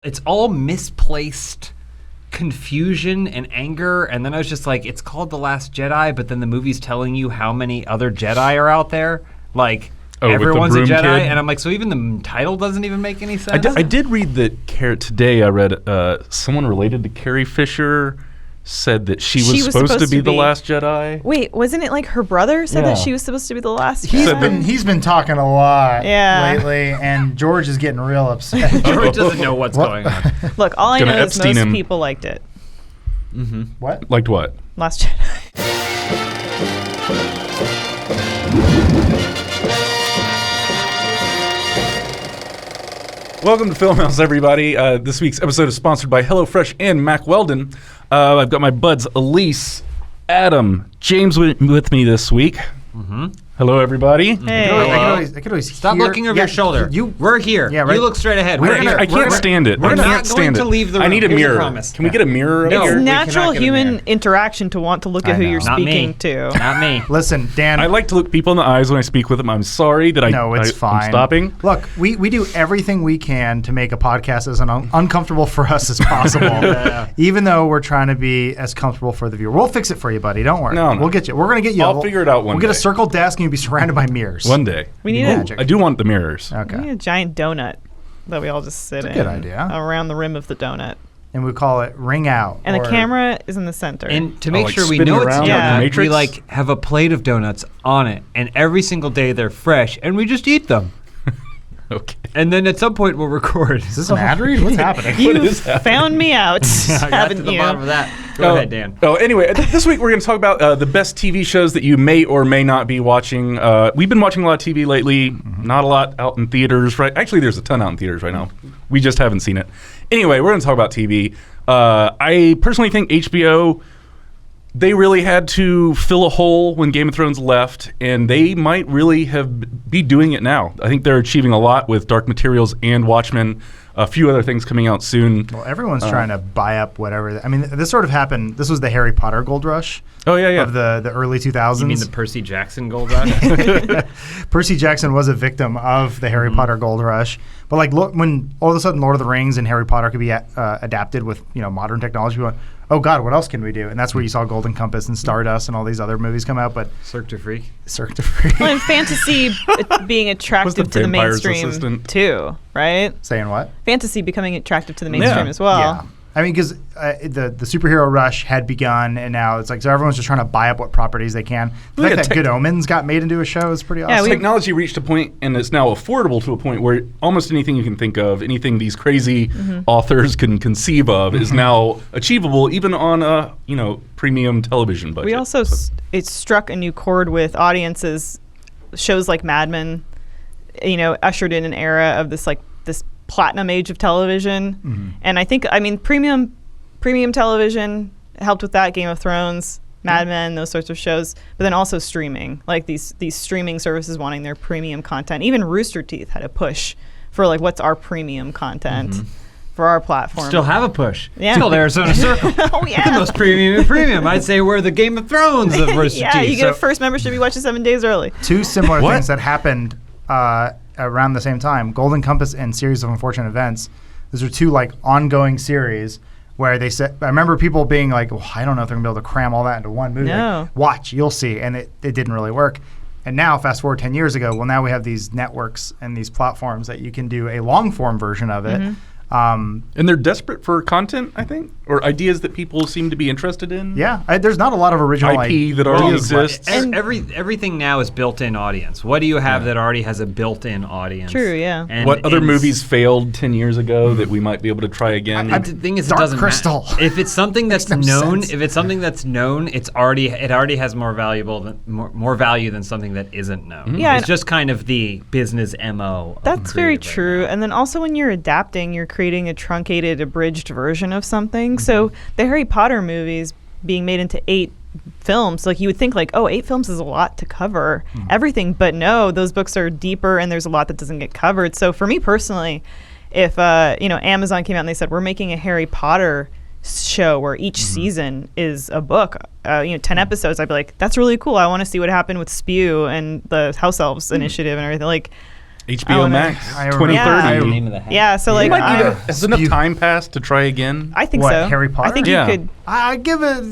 It's all misplaced confusion and anger, and then I was just like, it's called The Last Jedi, but then the movie's telling you how many other Jedi are out there. Like, everyone's a Jedi, and I'm like, so even the title doesn't even make any sense? I did read that today I read someone related to Carrie Fisher said that she was supposed to be the last Jedi. Wait, wasn't it like her brother said that she was supposed to be the last Jedi? He's been talking a lot lately, and George is getting real upset. George doesn't know what's going on. Look, all I know is most people liked it. Mm-hmm. What? Liked what? Last Jedi. Welcome to Funhaus, everybody. This week's episode is sponsored by Hellofresh and Mac Weldon. I've got my buds Elise, Adam, James with me this week. Mm-hmm. Hello, everybody. Hey. I could always Stop looking over your shoulder. We're here. Yeah, right. You look straight ahead. I can't stand it. We're not going to leave the room. I need a mirror. Can we get a mirror? No, it's natural human interaction to want to look at who you're speaking to. Not me. Listen, Dan. I like to look people in the eyes when I speak with them. I'm sorry that it's fine. I'm stopping. Look, we do everything we can to make a podcast as uncomfortable for us as possible. Even though we're trying to be as comfortable for the viewer. We'll fix it for you, buddy. Don't worry. No. We'll get you. We're going to get you. I'll figure it out one day. We'll get a circle desk and you'll be surrounded by mirrors. One day. We need I do want the mirrors. Okay. We need a giant donut that we all just sit in. Good idea. Around the rim of the donut. And we call it Ring Out. And the camera is in the center. And to make sure we know it's donut, we have a plate of donuts on it, and every single day they're fresh, and we just eat them. Okay. And then at some point we'll record. Is this an ad read? What's happening? You found me out, haven't to the you? bottom of that. Go ahead, Dan. Anyway, this week we're going to talk about the best TV shows that you may or may not be watching. We've been watching a lot of TV lately. Not a lot out in theaters, right? Actually, there's a ton out in theaters right now. We just haven't seen it. Anyway, we're going to talk about TV. I personally think HBO, they really had to fill a hole when Game of Thrones left, and they might really be doing it now. I think they're achieving a lot with Dark Materials and Watchmen. A few other things coming out soon. Well, everyone's trying to buy up whatever. I mean, this sort of happened. This was the Harry Potter gold rush. Oh, yeah. Of the early 2000s. You mean the Percy Jackson gold rush? Percy Jackson was a victim of the Harry Potter gold rush. But like, look, when all of a sudden Lord of the Rings and Harry Potter could be adapted with modern technology, we went, oh God, what else can we do? And that's where you saw Golden Compass and Stardust and all these other movies come out. But Cirque du Freak. Well, and fantasy being attractive to the mainstream too, right? Saying what? Fantasy becoming attractive to the mainstream as well. Yeah. I mean, because the superhero rush had begun, and now it's like, so everyone's just trying to buy up what properties they can. The fact that Good Omens got made into a show is pretty awesome. Technology reached a point, and it's now affordable to a point where almost anything you can think of, anything these crazy authors can conceive of, is now achievable, even on a premium television budget. We also it struck a new chord with audiences. Shows like Mad Men, ushered in an era of this platinum age of television. And I think, premium television helped with that. Game of Thrones, Mad Men, those sorts of shows, but then also streaming, like these streaming services wanting their premium content. Even Rooster Teeth had a push for what's our premium content for our platform. Still have a push. Yeah. Still Arizona Circle. Oh yeah. The most premium. I'd say we're the Game of Thrones of Rooster Teeth. Yeah, you get a first membership, you watch it 7 days early. Two similar things that happened around the same time. Golden Compass and Series of Unfortunate Events. Those are two ongoing series where they said, I remember people being like, well, I don't know if they're gonna be able to cram all that into one movie. No. Watch, you'll see. And it didn't really work. And now, fast forward 10 years ago, now we have these networks and these platforms that you can do a long form version of it. And they're desperate for content, I think, or ideas that people seem to be interested in. Yeah, there's not a lot of original IP that already exists. And everything now is built-in audience. What do you have that already has a built-in audience? True, yeah. And what other movies failed 10 years ago that we might be able to try again? The thing is, Dark it doesn't Crystal. matter. If it's something that's known, sense. it already has more value than something that isn't known. Yeah, it's just kind of the business MO. That's very true. And then also when you're adapting, you're creating a truncated, abridged version of something. So the Harry Potter movies being made into 8 films, you would think 8 films is a lot to cover everything, but no, those books are deeper and there's a lot that doesn't get covered. So for me personally, if Amazon came out and they said we're making a Harry Potter show where each season is a book, 10 episodes, I'd be like, that's really cool. I want to see what happened with Spew and the House Elves initiative and everything. HBO Oh, no. Max, I remember. 2030. The name of the hat. Yeah, so like Has enough time passed to try again? I think What, so. Harry Potter? I think Yeah. you could I give it.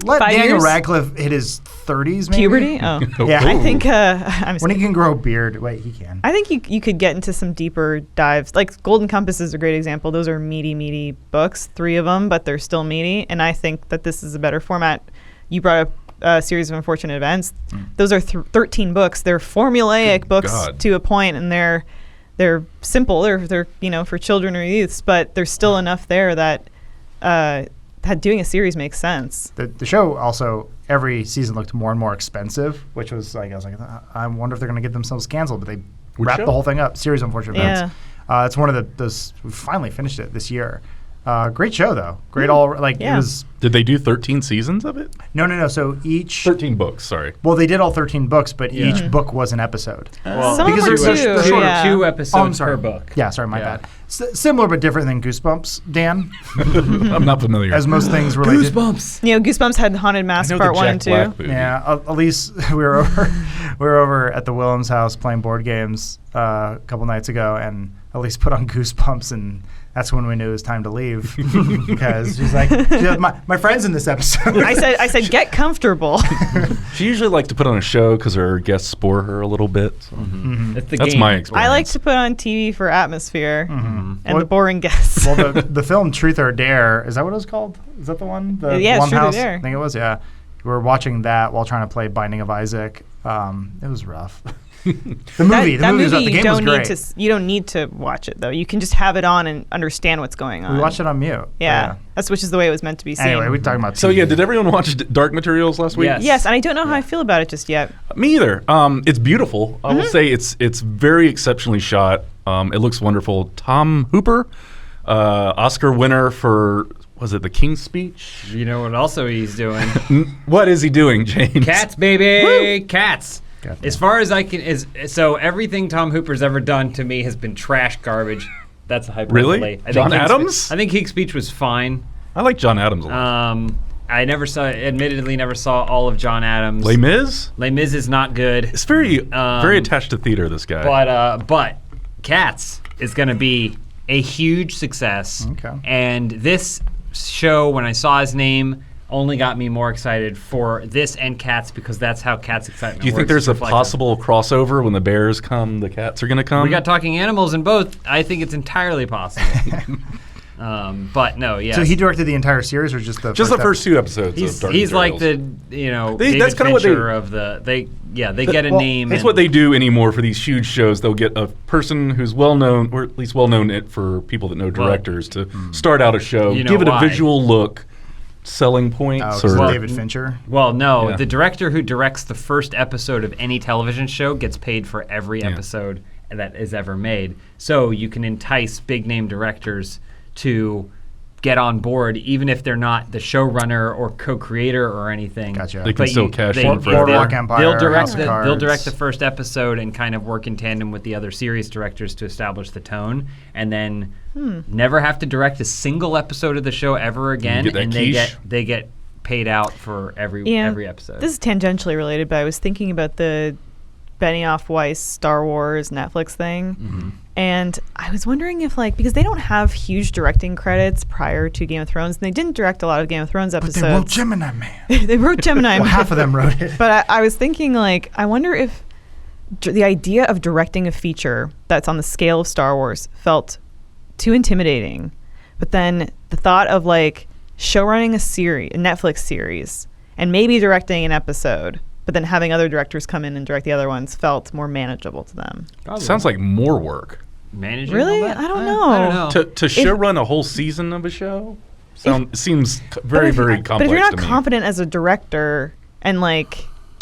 Let 5 Daniel years? Radcliffe hit his 30s, maybe. puberty. Oh, Yeah. I think I'm When he can grow a beard. Wait, he can. I think you could get into some deeper dives. Like Golden Compass is a great example. Those are meaty books, 3 of them, but they're still meaty. And I think that this is a better format. You brought up a series of unfortunate events. Those are 13 books. They're formulaic Good books God. to a point, and they're simple. They're for children or youths, but there's still enough there that doing a series makes sense. The show also, every season looked more and more expensive, which was like, I was like, I wonder if they're going to get themselves canceled, but they Which wrapped show? the whole thing up. Series of Unfortunate Events. Yeah. It's one of those, we finally finished it this year. Great show, though. Great it Yeah. was, Did they do 13 seasons of it? no. So each, 13 books, sorry. well, they did all 13 books, but Yeah. each book was an episode. Well, Some of them because are they're- two. they're shorter. yeah. 2 Oh, I'm episodes sorry. per book. Yeah, sorry, my Yeah. bad. Similar but different than Goosebumps, Dan, I'm not familiar. as most things related. Goosebumps. Goosebumps had Haunted I Mask know Part the 1 Jack and 2. Black movie. Yeah, at least we were over at the Willems' house playing board games a couple nights ago, and Elise put on Goosebumps, and that's when we knew it was time to leave because she's like, my friend's in this episode. I said, get comfortable. She usually likes to put on a show because her guests bore her a little bit. So. It's the That's game. my experience. I like to put on TV for atmosphere and Well- the boring guests. Well, the film Truth or Dare, is that what it was called? Is that the one? The Yeah, it's Truth or Funhaus? Dare. I think it was. Yeah, we were watching that while trying to play Binding of Isaac. It was rough. The movie was the game was great. You don't need to watch it though. You can just have it on and understand what's going on. We watched it on mute. Yeah, which is the way it was meant to be seen. Anyway, we're talking about. So TV. yeah, did everyone watch Dark Materials last week? Yes. Yes, and I don't know how I feel about it just yet. Me either. It's beautiful. I will say it's very exceptionally shot. It looks wonderful. Tom Hooper, Oscar winner for, was it The King's Speech? You know what also he's doing? What is he doing, James? Cats, baby! Cats! Goddamn. As far as I can, so everything Tom Hooper's ever done to me has been trash garbage. That's a hyperbole. Really? John Adams? I think King's Speech was fine. I like John Adams a lot. I admittedly never saw all of John Adams. Les Mis? Les Mis is not good. It's very attached to theater, this guy. But Cats is going to be a huge success. Okay. And this show, when I saw his name, only got me more excited for this and Cats because that's how Cats excitement Do you think works. there's a Reflective. possible crossover when the bears come, the cats are going to come? We got talking animals in both. I think it's entirely possible. But no, yes. So he directed the entire series, or just the Just the first 2 episodes He's of Dark he's like Materials. the They- that's David kinda what they- Fincher of the they get a well, name. That's and- what they do anymore for these huge shows. They'll get a person who's well known, or at least well known for people that know directors, to start out a show, You know give it why. a visual look, selling points, Oh, or David Fincher. Well, no, Yeah. the director who directs the first episode of any television show gets paid for every episode that is ever made. So you can entice big name directors to get on board, even if they're not the showrunner or co-creator or anything. Gotcha. They can But still cash in for Boardwalk everything. Empire, They'll direct House of the Cards. they'll direct the first episode and kind of work in tandem with the other series directors to establish the tone, and then never have to direct a single episode of the show ever again. get that And quiche. they get paid out for every episode. This is tangentially related, but I was thinking about the Benioff Weiss Star Wars Netflix thing. And I was wondering if, because they don't have huge directing credits prior to Game of Thrones, and they didn't direct a lot of Game of Thrones But episodes. they wrote Gemini Man. They wrote Gemini. Well, half of them wrote it. But I was thinking, I wonder if the idea of directing a feature that's on the scale of Star Wars felt too intimidating. But then the thought of showrunning a Netflix series, and maybe directing an episode, but then having other directors come in and direct the other ones felt more manageable to them. Sounds like more work. Managing Really? all that? I don't I know. don't know. To show run a whole season of a show seems very, very complex But if you're not to me. confident as a director and I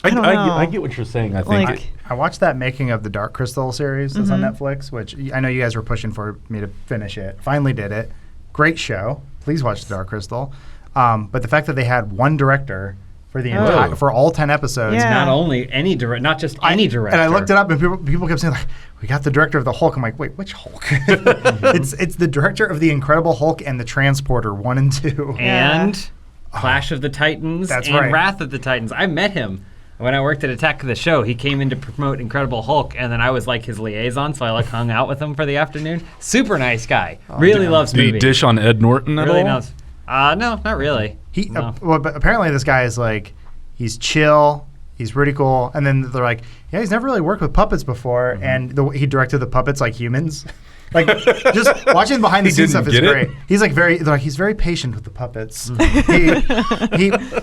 don't know. I get what you're saying. I think I watched that making of the Dark Crystal series that's on Netflix, which I know you guys were pushing for me to finish it. Finally did it. Great show. Please watch the Dark Crystal. But the fact that they had one director for the entire, for all 10 episodes. Yeah. Not only any director, not just any director. And I looked it up, and people kept saying, we got the director of the Hulk. I'm like, wait, which Hulk? It's the director of the Incredible Hulk and the Transporter 1 and 2. And Clash of the Titans That's and right. Wrath of the Titans. I met him when I worked at Attack of the Show, he came in to promote Incredible Hulk, and then I was like his liaison, so I like hung out with him for the afternoon. Super nice guy. Really loves movies. Did he dish on Ed Norton at really all? Knows. No, not really. But apparently this guy is like, he's chill, he's pretty cool, and then they're like, yeah, he's never really worked with puppets before, and he directed the puppets like humans. Like, just watching behind the scenes stuff is great. He's like he's very patient with the puppets.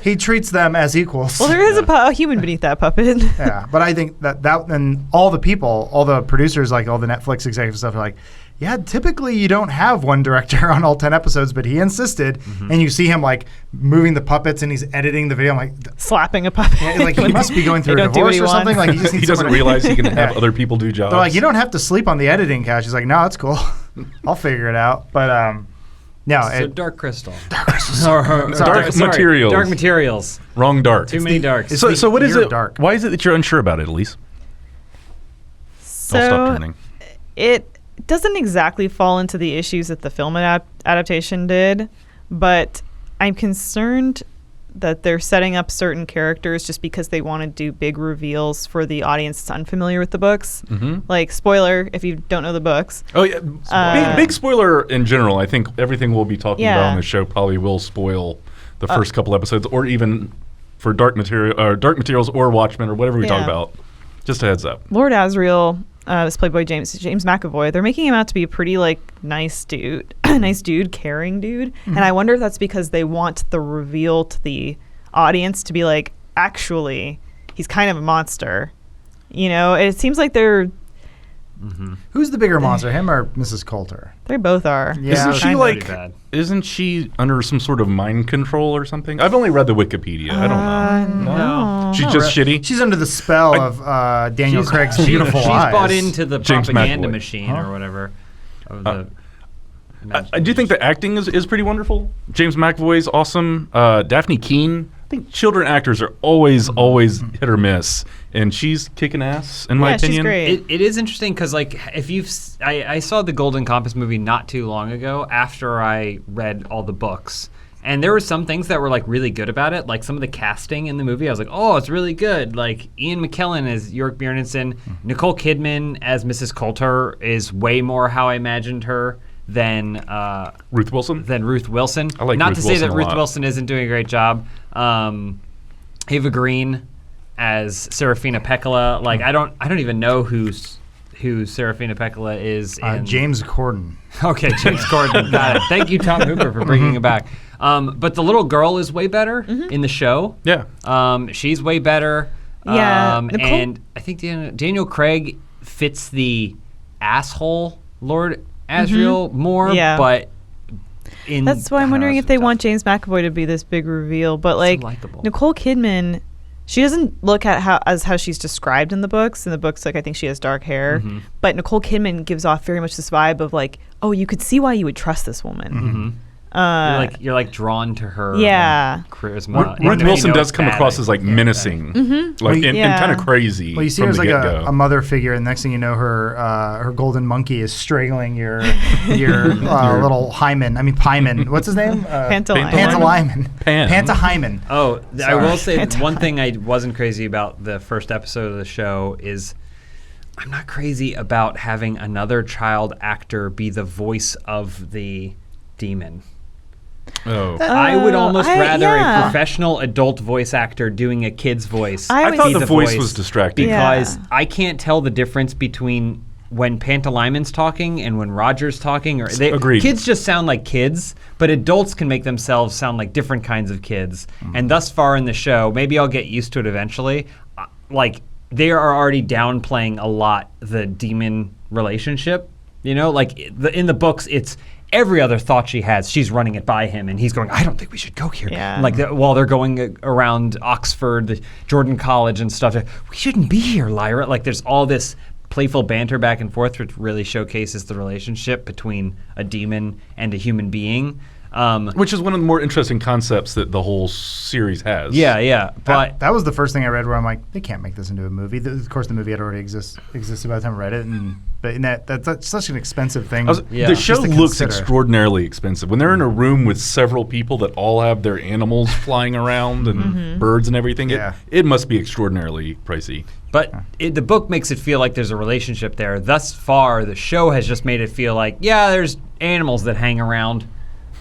he treats them as equals. Well, there is a human beneath that puppet. Yeah, but I think that and all the people, all the producers, like all the Netflix executive stuff, are like, yeah, typically you don't have one director on all 10 episodes, but he insisted, and you see him like moving the puppets and he's editing the video. I'm like, slapping a puppet. Yeah, like he must be going through a divorce or something. Like he doesn't realize he can have other people do jobs. They're like, you don't have to sleep on the editing couch. He's like, no, it's cool. I'll figure it out. But no, so Dark Crystal. Dark Materials. Dark Materials. Wrong dark. Too many darks. So what is it? Dark. Why is it that you're unsure about it, Elise? So I'll stop turning. It doesn't exactly fall into the issues that the film adaptation did, but I'm concerned that they're setting up certain characters just because they want to do big reveals for the audience that's unfamiliar with the books. Like, spoiler, if you don't know the books. Oh, yeah. Big spoiler in general. I think everything we'll be talking about on the show probably will spoil the first couple episodes, or even for Dark Materials or Watchmen or whatever we talk about. Just a heads up. Lord Asriel is played by James McAvoy. They're making him out to be a pretty nice dude, caring dude. And I wonder if that's because they want the reveal to the audience to be like, actually, he's kind of a monster. You know, it seems like they're. Who's the bigger monster, him or Mrs. Coulter? They both are. Yeah, isn't she under some sort of mind control or something? I've only read the Wikipedia. I don't know. No. She's just shitty. She's under the spell of Daniel Craig's beautiful eyes. She's bought into the James propaganda McAvoy. machine or whatever. Of the I do think the acting is pretty wonderful. James McAvoy's awesome. Daphne Keane. I think children actors are always hit or miss, and she's kicking ass in my opinion. She's great. It is interesting because if I saw the Golden Compass movie not too long ago after I read all the books, and there were some things that were really good about it, like some of the casting in the movie. I was like, oh, it's really good. Like Ian McKellen as Yorick Bjornsson, Nicole Kidman as Mrs. Coulter is way more how I imagined her than Ruth Wilson. I like not Ruth to say Wilson that a Ruth lot. Wilson isn't doing a great job. Ava Green as Serafina Pekkala. Like I don't even know who Serafina Pekkala is. James Corden. Okay, James Corden. Got it. Thank you, Tom Hooper, for bringing it back. But the little girl is way better in the show. Yeah. She's way better. Yeah, and I think Daniel Craig fits the asshole Lord Asriel more. Yeah. But that's why I'm wondering if they want James McAvoy to be this big reveal. But Nicole Kidman, she doesn't look at how she's described in the books. In the books, I think she has dark hair. But Nicole Kidman gives off very much this vibe of oh, you could see why you would trust this woman. You're drawn to her charisma. Ruth Wilson does come across as menacing, and kind of crazy. Well, you see her as a mother figure, and next thing you know, her golden monkey is strangling your little hymen. I mean Pyman. What's his name? Pantolyman. Pantohymen. Oh, I will say one thing I wasn't crazy about the first episode of the show is I'm not crazy about having another child actor be the voice of the demon. Oh. I would almost rather a professional adult voice actor doing a kid's voice. I thought the voice was distracting. Because I can't tell the difference between when Pantolyman's talking and when Roger's talking. Agreed. Kids just sound like kids, but adults can make themselves sound like different kinds of kids. And thus far in the show, maybe I'll get used to it eventually, they are already downplaying a lot the demon relationship. In the books, it's every other thought she has, she's running it by him, and he's going, I don't think we should go here. Yeah. While they're going around Oxford, the Jordan College and stuff, we shouldn't be here, Lyra. There's all this playful banter back and forth, which really showcases the relationship between a demon and a human being. Which is one of the more interesting concepts that the whole series has. Yeah. But that was the first thing I read where I'm like, they can't make this into a movie. Of course, the movie had already existed by the time I read it, but that's such an expensive thing. The show looks extraordinarily expensive. When they're in a room with several people that all have their animals flying around and birds and everything, it must be extraordinarily pricey. But the book makes it feel like there's a relationship there. Thus far, the show has just made it feel like, there's animals that hang around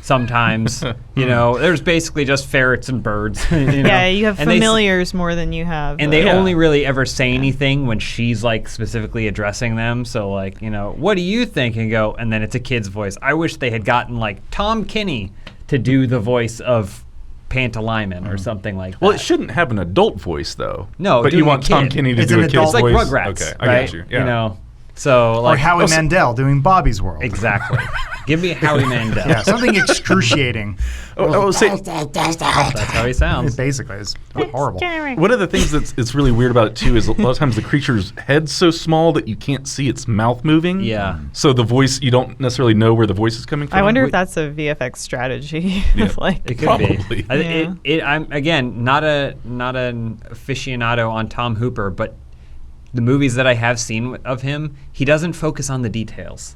sometimes. There's basically just ferrets and birds. Yeah, you have familiars more than you have. And they only really ever say anything when she's like specifically addressing them. So like, what do you think? And then it's a kid's voice. I wish they had gotten like Tom Kenny to do the voice of Pantalaimon or something like that. Well, it shouldn't have an adult voice though. No, but you want Tom Kenny to do a kid's voice. It's like Rugrats. Okay, I right? got you. Yeah. So like or Howie Mandel doing Bobby's World. Exactly. Give me Howie Mandel. Yeah, something excruciating. That's how he sounds. Basically, it's horrible. One of the things that's really weird about it too is a lot of times the creature's head's so small that you can't see its mouth moving. Yeah. So the voice, you don't necessily know where the voice is coming from. I wonder if that's a VFX strategy. Yeah. It could Probably. be. I'm again not an aficionado on Tom Hooper, but the movies that I have seen of him, he doesn't focus on the details.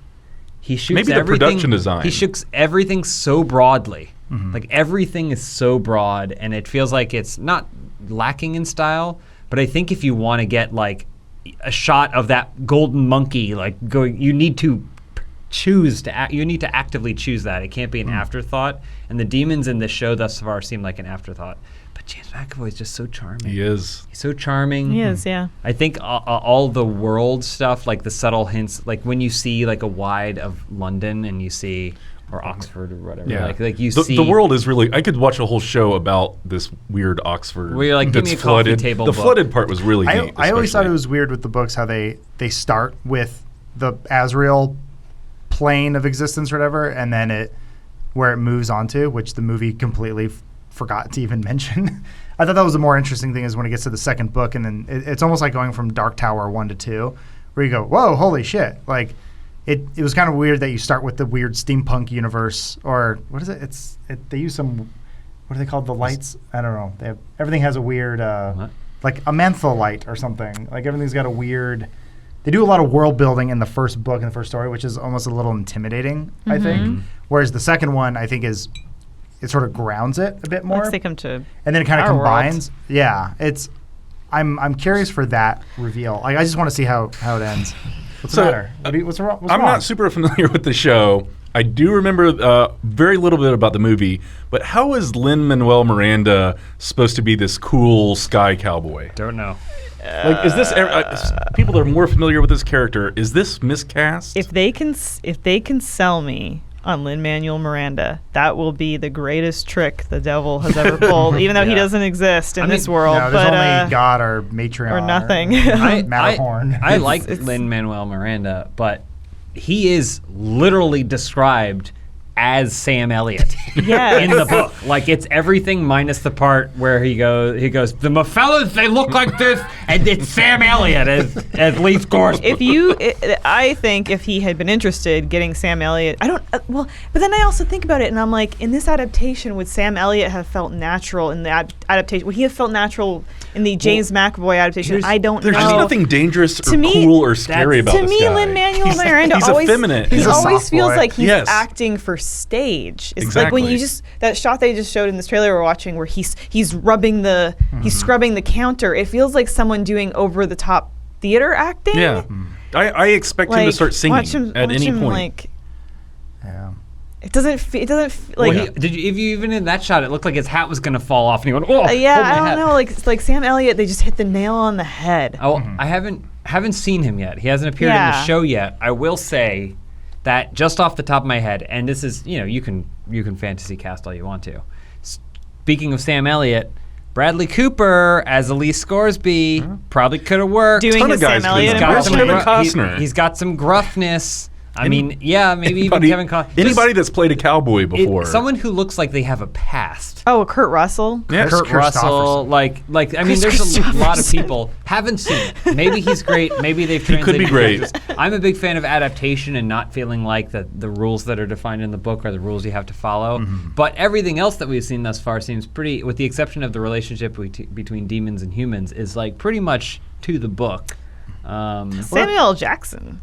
He shoots maybe the production design. He shoots everything so broadly. Like everything is so broad, and it feels like it's not lacking in style. But I think if you want to get like a shot of that golden monkey, like going, you need to you need to actively choose that. It can't be an afterthought. And the demons in this show thus far seem like an afterthought. But James McAvoy is just so charming. He is. He's so charming. He is, yeah. I think all the world stuff, like the subtle hints, like when you see like a wide of London and you see, or Oxford or whatever, like you see. The world is really, I could watch a whole show about this weird Oxford where you're like, give me a flooded. coffee table The book. flooded part was really neat. I always thought it was weird with the books how they start with the Azrael plane of existence or whatever, and then where it moves onto, which the movie completely forgot to even mention. I thought that was the more interesting thing is when it gets to the second book, and then it's almost like going from Dark Tower 1 to 2, where you go, whoa, holy shit. Like, it was kind of weird that you start with the weird steampunk universe, or what is it? They use some, what are they called? The lights? I don't know. Everything has a weird, like a menthol light or something. Like everything's got a weird, they do a lot of world building in the first book and the first story, which is almost a little intimidating, I think. Whereas the second one, I think it sort of grounds it a bit more. Let's take them to and then it kind of combines. World. Yeah, I'm curious for that reveal. Like, I just want to see how it ends. What's the matter? What's wrong? I'm not super familiar with the show. I do remember very little bit about the movie, but how is Lin-Manuel Miranda supposed to be this cool sky cowboy? Don't know. Like, is this people that are more familiar with this character? Is this miscast? If they can sell me on Lin-Manuel Miranda, that will be the greatest trick the devil has ever pulled, even though he doesn't exist in this world. No, there's only God or Matreon or nothing. Matterhorn. I like Lin-Manuel Miranda, but he is literally described as Sam Elliott in the book. Like, it's everything minus the part where he goes, the Mephellas, they look like this, and it's Sam Elliott as Lee Scoresby. I think if he had been interested getting Sam Elliott, but then I also think about it, and I'm like, in this adaptation, would Sam Elliott have felt natural in the adaptation? Would he have felt natural in the James McAvoy adaptation? I don't know. There's just nothing dangerous or cool or scary about this guy. To me, Lin-Manuel Miranda he's effeminate. He always feels boy. like he's acting for stage. It's exactly. like when you that shot they just showed in this trailer we're watching where he's rubbing he's scrubbing the counter. It feels like someone doing over the top theater acting. Yeah. I expect him to start singing at any point. It doesn't like. Did you even in that shot? It looked like his hat was gonna fall off, and he went, "Oh, I don't know." Like it's like Sam Elliott, they just hit the nail on the head. Oh, I haven't seen him yet. He hasn't appeared in the show yet. I will say that just off the top of my head, and this is, you can fantasy cast all you want to. Speaking of Sam Elliott, Bradley Cooper as Elise Scoresby probably could have worked. Doing his Sam Elliott impression. Costner. He's got some gruffness. I mean, yeah, maybe even Kevin Costner. Anybody that's played a cowboy before. Someone who looks like they have a past. Oh, Kurt Russell. Yeah, Kurt Russell, like I mean, there's a lot of people haven't seen it. Maybe he's great. Maybe they've translated. He could be great. characters. I'm a big fan of adaptation and not feeling like the rules that are defined in the book are the rules you have to follow. But everything else that we've seen thus far seems pretty, with the exception of the relationship between demons and humans, is like pretty much to the book. Samuel L. Jackson.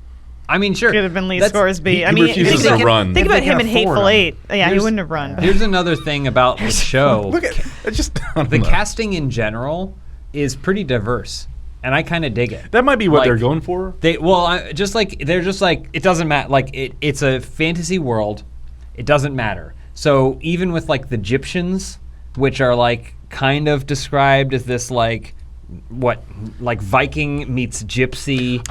I mean, sure. Could have been Lee Scoresby. He refuses to run. Think about him in afford Hateful him. Eight. Yeah, he wouldn't have run. Here's another thing about the show. Look at just The casting in general is pretty diverse, and I kind of dig it. That might be what Like, they're going for. they're just like it doesn't matter. Like it's a fantasy world. It doesn't matter. So even with like the Egyptians, which are like kind of described as this like Viking meets gypsy.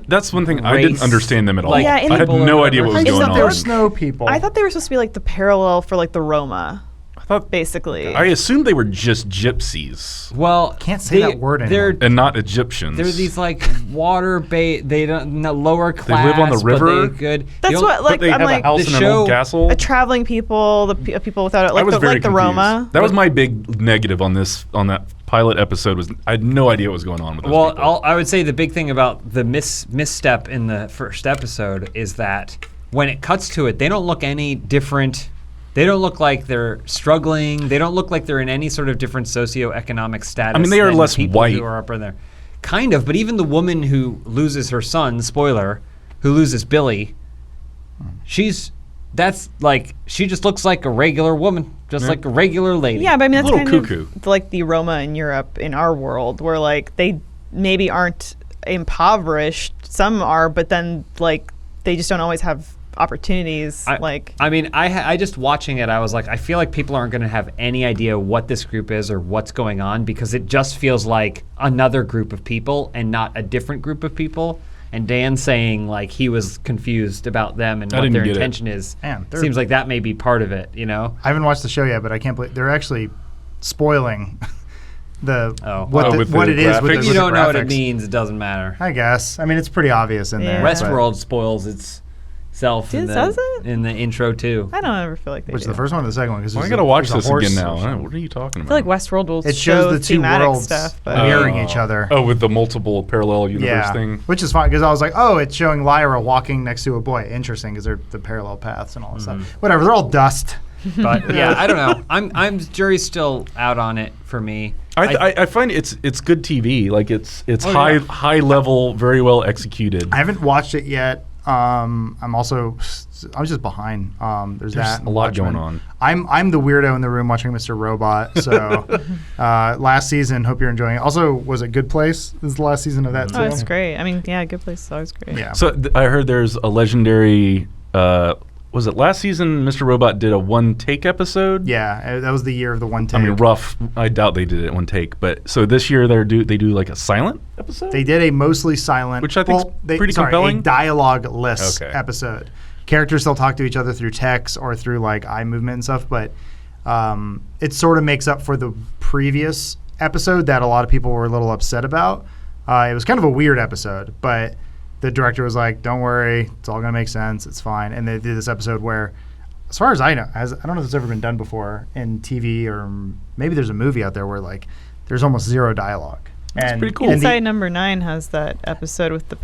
That's one thing I didn't Race. understand them at all. Like, Yeah, I had people no or idea what was whatever. going thought they were on. snow people. I thought they were supposed to be like the parallel for like the Roma, I thought basically. I assumed they were just gypsies Well, Can't say that word They're and not Egyptians. they're these like water-based. They don't lower class. live on the river? But they good. That's The what But like they I'm have like a house the and an old show- castle. a traveling people, people without it, I like was very like the confused. Roma. That was my big negative on that pilot episode. Was I had no idea what was going on with those Well, people. I would say the big thing about the misstep in the first episode is that when it cuts to it, they don't look any different. They don't look like they're struggling. They don't look like they're in any sort of different socioeconomic status. I mean, they are than less people white. who are up in there. Kind of, but even the woman who loses her son, spoiler, who loses Billy, she just looks like a regular woman, just like a regular lady. Yeah, but I mean that's Little kind cuckoo. of like the Roma in Europe in our world, where like they maybe aren't impoverished. Some are, but then like they just don't always have opportunities. I mean, I just watching it, I was like, I feel like people aren't going to have any idea what this group is or what's going on because it just feels like another group of people and not a different group of people. And Dan saying like he was confused about them and I what didn't their get it. intention is. Man, they're- seems like that may be part of it, you know? I haven't watched the show yet, but I can't believe they're actually spoiling Oh. Oh, with what the it is with graphics? the, If with you the don't know what it graphics. means, it doesn't matter. I guess. I mean, it's pretty obvious in there. Yeah. but- Westworld spoils itself Does it? in the intro too. I don't ever feel like they Which is do. the first one or the second one? Because Well, I gotta watch this again now. What are you talking I about? feel like Westworld will It show shows the two thematic worlds stuff, but mirroring each other. Oh, with the multiple parallel universe Yeah, thing. which is fine because I was like, oh, it's showing Lyra walking next to a boy. Interesting because they're the parallel paths and all this stuff. Whatever, they're all dust. But yeah, I don't know. I'm jury's still out on it for me. I find it's good TV. Like it's Oh, high yeah. high level, very well executed. I haven't watched it yet. I was just behind. There's that. a lot Watchmen. going on. I'm the weirdo in the room watching Mr. Robot. So last season, hope you're enjoying it. Also, was it Good Place? This is the last season of that. oh, too. it's great. I mean, yeah, Good Place is always great. Yeah. So I heard there's a legendary. Was it last season? Mr. Robot did a one take episode. Yeah, that was the year of the one I take. mean, rough. I doubt they did it in one take. But so this year they do like a silent episode. They did a mostly silent, Which I think's pretty compelling. a dialogue-less Okay. episode. Characters still talk to each other through text or through like eye movement and stuff, but it sort of makes up for the previous episode that a lot of people were a little upset about. It was kind of a weird episode, but the director was like, "Don't worry, it's all gonna make sense. It's fine." And they did this episode where, as far as I know, I don't know if it's ever been done before in TV or maybe there's a movie out there where like there's almost zero dialogue. That's pretty cool. and Inside Number 9 has that episode with the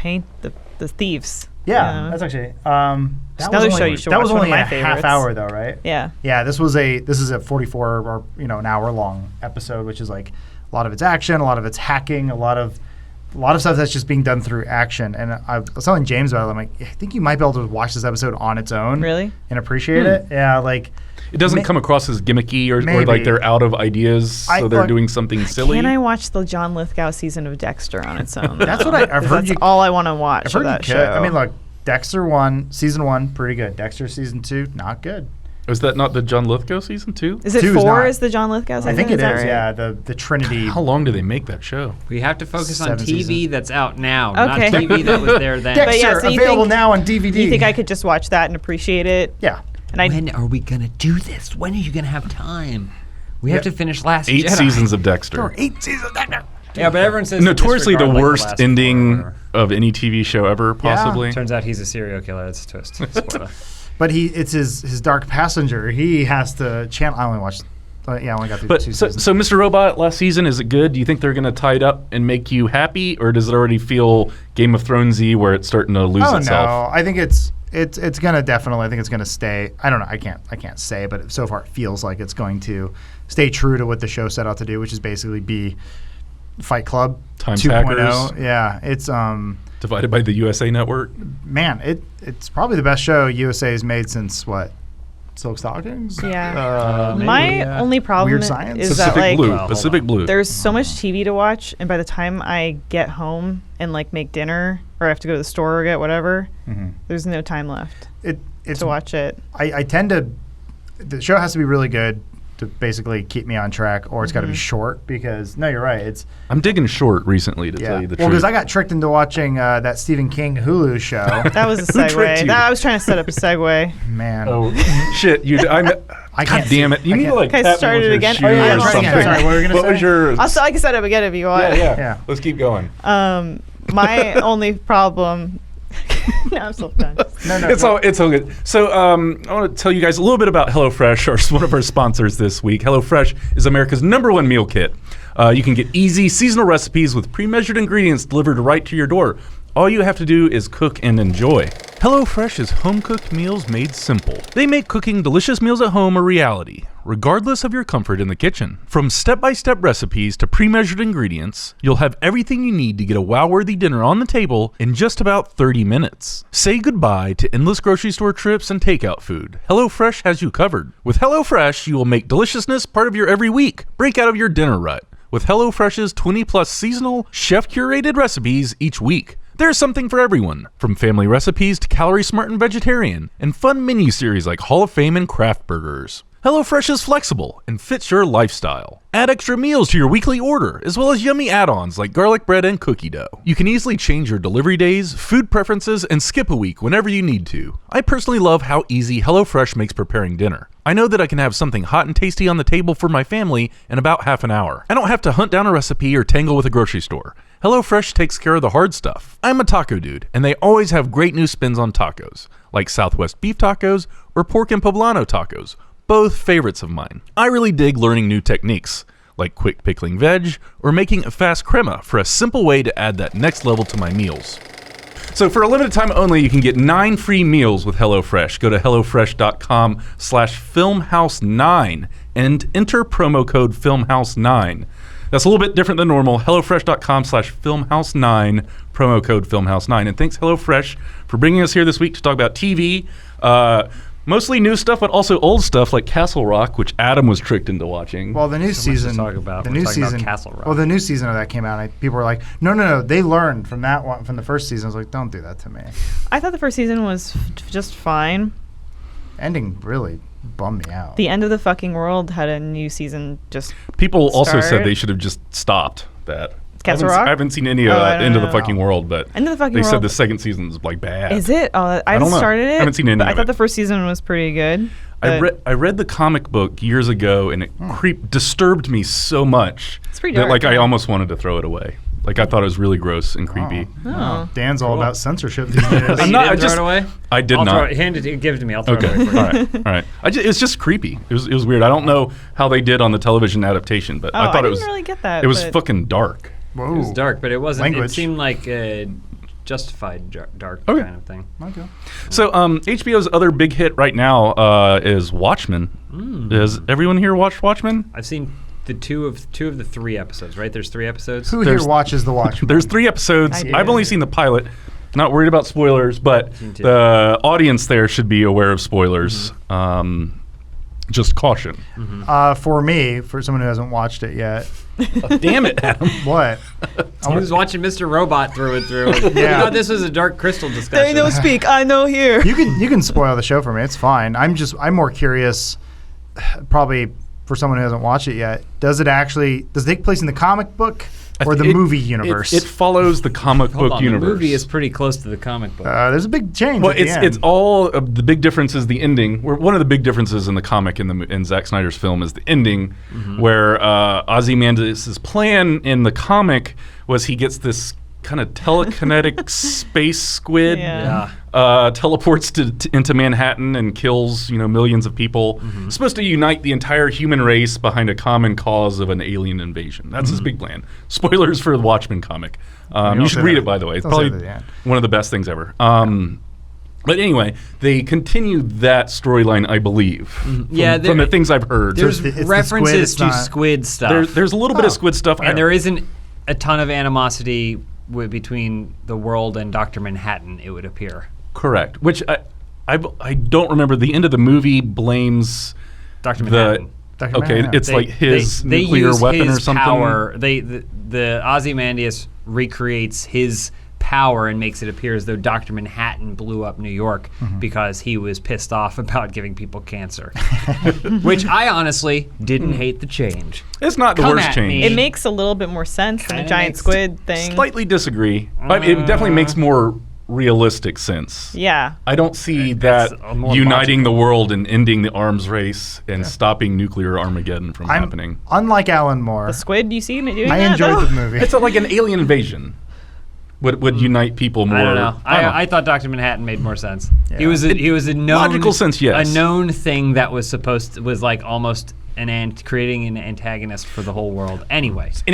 thieves. Yeah, that's actually that another was show only, you should that watch, was one of only my a half favorites. hour though, right? Yeah. Yeah, this is a 44 or an hour long episode, which is like a lot of it's action, a lot of it's hacking, a lot of stuff that's just being done through action. And I was telling James about it. I'm like, I think you might be able to watch this episode on its own, Really? and appreciate it. Yeah, like It doesn't come across as gimmicky or Maybe. like they're out of ideas, so they're doing something silly. Can I watch the John Lithgow season of Dexter on its own? That's what I've heard. That's all I want to watch I've of heard that you could. show. I mean, look, Dexter season 1, pretty good. Dexter season 2, not good. Is that not the John Lithgow season 2? is it 2 is 4? not. Is the John Lithgow season? I think it that is. right? Yeah, the Trinity. How long do they make that show? We have to focus on 7 TV seasons. that's out now, Okay. not TV that was there then. But Dexter yeah, so you available think- now on DVD. You think I could just watch that and appreciate it? Yeah. And I When are we gonna do this? When are you gonna have time? We have to finish Last 8 Jedi. seasons of Dexter. 8 seasons of Dexter. Yeah, but everyone says Notoriously the disregard, like, worst last ending 4 or of any TV show ever, possibly. Turns out he's a serial killer. That's a twist. Spoiler. But it's his dark passenger. He has to channel. I only watched. I only got through 2 seasons. So Mr. Robot last season, is it good? Do you think they're going to tie it up and make you happy, or does it already feel Game of Thronesy where it's starting to lose itself? No, I think it's gonna definitely. I think it's gonna stay. I don't know. I can't say, but so far it feels like it's going to stay true to what the show set out to do, which is basically be Fight Club 2.0. Yeah, it's divided by the USA Network. Man, it's probably the best show USA's made since what? Silk Stockings? Yeah. My only problem Weird Science? is Pacific that like Blue. Pacific Blue. there's so much TV to watch, and by the time I get home and like make dinner or I have to go to the store or get whatever, there's no time left to watch it. I tend to. The show has to be really good to basically keep me on track, or it's got to be short because you're right. I'm digging short recently, to tell you the truth. Well, because I got tricked into watching that Stephen King Hulu show. That was a tricked segue. you? I was trying to set up a segue. Man. Oh shit! I can't God damn it! You I need to can't- like Okay, tap start me it with again? your Oh, shoe yeah, or try it something. again. Sorry, what were you gonna What say? was your? I can set up again if you want. Yeah. Let's keep going. My only problem. No, I'm still done. No, It's all good. So I want to tell you guys a little bit about HelloFresh, one of our sponsors this week. HelloFresh is America's #1 meal kit. You can get easy seasonal recipes with pre-measured ingredients delivered right to your door. All you have to do is cook and enjoy. HelloFresh is home-cooked meals made simple. They make cooking delicious meals at home a reality, regardless of your comfort in the kitchen. From step-by-step recipes to pre-measured ingredients, you'll have everything you need to get a wow-worthy dinner on the table in just about 30 minutes. Say goodbye to endless grocery store trips and takeout food. HelloFresh has you covered. With HelloFresh, you will make deliciousness part of your every week. Break out of your dinner rut with HelloFresh's 20-plus seasonal, chef-curated recipes each week. There's something for everyone, from family recipes to calorie-smart and vegetarian, and fun menu series like Hall of Fame and craft burgers. HelloFresh is flexible and fits your lifestyle. Add extra meals to your weekly order, as well as yummy add-ons like garlic bread and cookie dough. You can easily change your delivery days, food preferences, and skip a week whenever you need to. I personally love how easy HelloFresh makes preparing dinner. I know that I can have something hot and tasty on the table for my family in about half an hour. I don't have to hunt down a recipe or tangle with a grocery store. HelloFresh takes care of the hard stuff. I'm a taco dude, and they always have great new spins on tacos, like Southwest beef tacos or pork and poblano tacos, both favorites of mine. I really dig learning new techniques, like quick pickling veg or making a fast crema for a simple way to add that next level to my meals. So for a limited time only, you can get 9 free meals with HelloFresh. Go to HelloFresh.com/FilmHouse9 and enter promo code FilmHouse9. That's a little bit different than normal. HelloFresh.com/FilmHouse9, promo code FilmHouse9. And thanks, HelloFresh, for bringing us here this week to talk about TV. Mostly new stuff, but also old stuff like Castle Rock, which Adam was tricked into watching. Well, the new season. talk about. The We're new talking about season. Castle Rock. Well, the new season of that came out. And people were like, "No, they learned from that one, from the first season." I was like, "Don't do that to me." I thought the first season was just fine. Ending really bummed me out. The end of the fucking world had a new season. Just People also start. said they should have just stopped that. Castle I Rock? haven't seen any Oh, I don't End of the know. Fucking World, but End of the Fucking they said World- the second season's like bad. Is it? Oh, I don't know. started it. I haven't seen any but of I thought it. the first season was pretty good. I read the comic book years ago, and it disturbed me so much It's pretty that dark, like I yeah. almost wanted to throw it away. Like I thought it was really gross and creepy. Oh. Dan's all Cool. about censorship these days. I'm You not- didn't I throw just- it away? I did I'll not. Throw it, give it to me. I'll throw Okay. it away for you. All right. It's just creepy. It was weird. I don't know how they did on the television adaptation, but Oh, I thought it was didn't really get that. it was but fucking dark. Whoa. It was dark, but it wasn't. Language. It seemed like a justified dark Okay. kind of thing. Okay. So HBO's other big hit right now is Watchmen. Does everyone here watch Watchmen? I've seen the two of the 3 episodes. Right? There's 3 episodes. Who There's- here watches The Watchmen? There's 3 episodes. I did. I've only seen the pilot. Not worried about spoilers, but Seen 2. the audience there should be aware of spoilers. Just caution. For me, for someone who hasn't watched it yet, Damn it, Adam. what? I was watching Mr. Robot through and through. I Yeah. thought this was a Dark Crystal discussion. They know speak. I know hear. You can spoil the show for me. It's fine. I'm more curious, probably for someone who hasn't watched it yet. Does it take place in the comic book or the movie universe? It follows the comic Hold book on, universe. the movie is pretty close to the comic book. There's a big change. Well, at the it's end. all the big difference is the ending. One of the big differences in the comic in Zack Snyder's film is the ending, where Ozymandias' plan in the comic was he gets this kind of telekinetic space squid. Yeah. Teleports into Manhattan and kills millions of people. Supposed to unite the entire human race behind a common cause of an alien invasion. That's his big plan. Spoilers for the Watchmen comic. You should read it, by the way. It's probably one of the best things ever. But anyway, they continue that storyline, I believe. From the things I've heard. There's references to squid stuff. There's a little bit of squid stuff. And there isn't a ton of animosity between the world and Dr. Manhattan, it would appear. Correct. Which I don't remember. The end of the movie blames Dr. Manhattan. It's like his nuclear weapon or something. Power. The Ozymandias recreates his power and makes it appear as though Dr. Manhattan blew up New York because he was pissed off about giving people cancer. Which I honestly didn't hate the change. It's not the worst change. It makes a little bit more sense than the giant squid thing. Slightly disagree. It definitely makes more realistic sense. Yeah. I don't see that uniting the world and ending the arms race and stopping nuclear Armageddon from happening. Unlike Alan Moore. The squid, do you see him doing I that? enjoyed the movie. It's like an alien invasion. Would unite people more. I don't know. I thought Dr. Manhattan made more sense. Yeah. He was a known logical sense, yes. A known thing that was was like almost creating an antagonist for the whole world. Anyway, so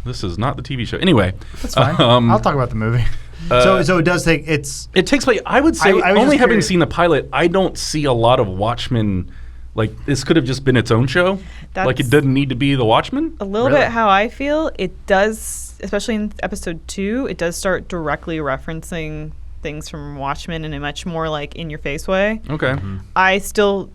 this is not the TV show. Anyway, that's fine. I'll talk about the movie. So it does take It takes place. I would say only having seen the pilot, I don't see a lot of Watchmen. Like, this could have just been its own show. Like, it didn't need to be the Watchmen. A little bit how I feel. It does, especially in episode 2, it does start directly referencing things from Watchmen in a much more like in your face way. Okay. I still,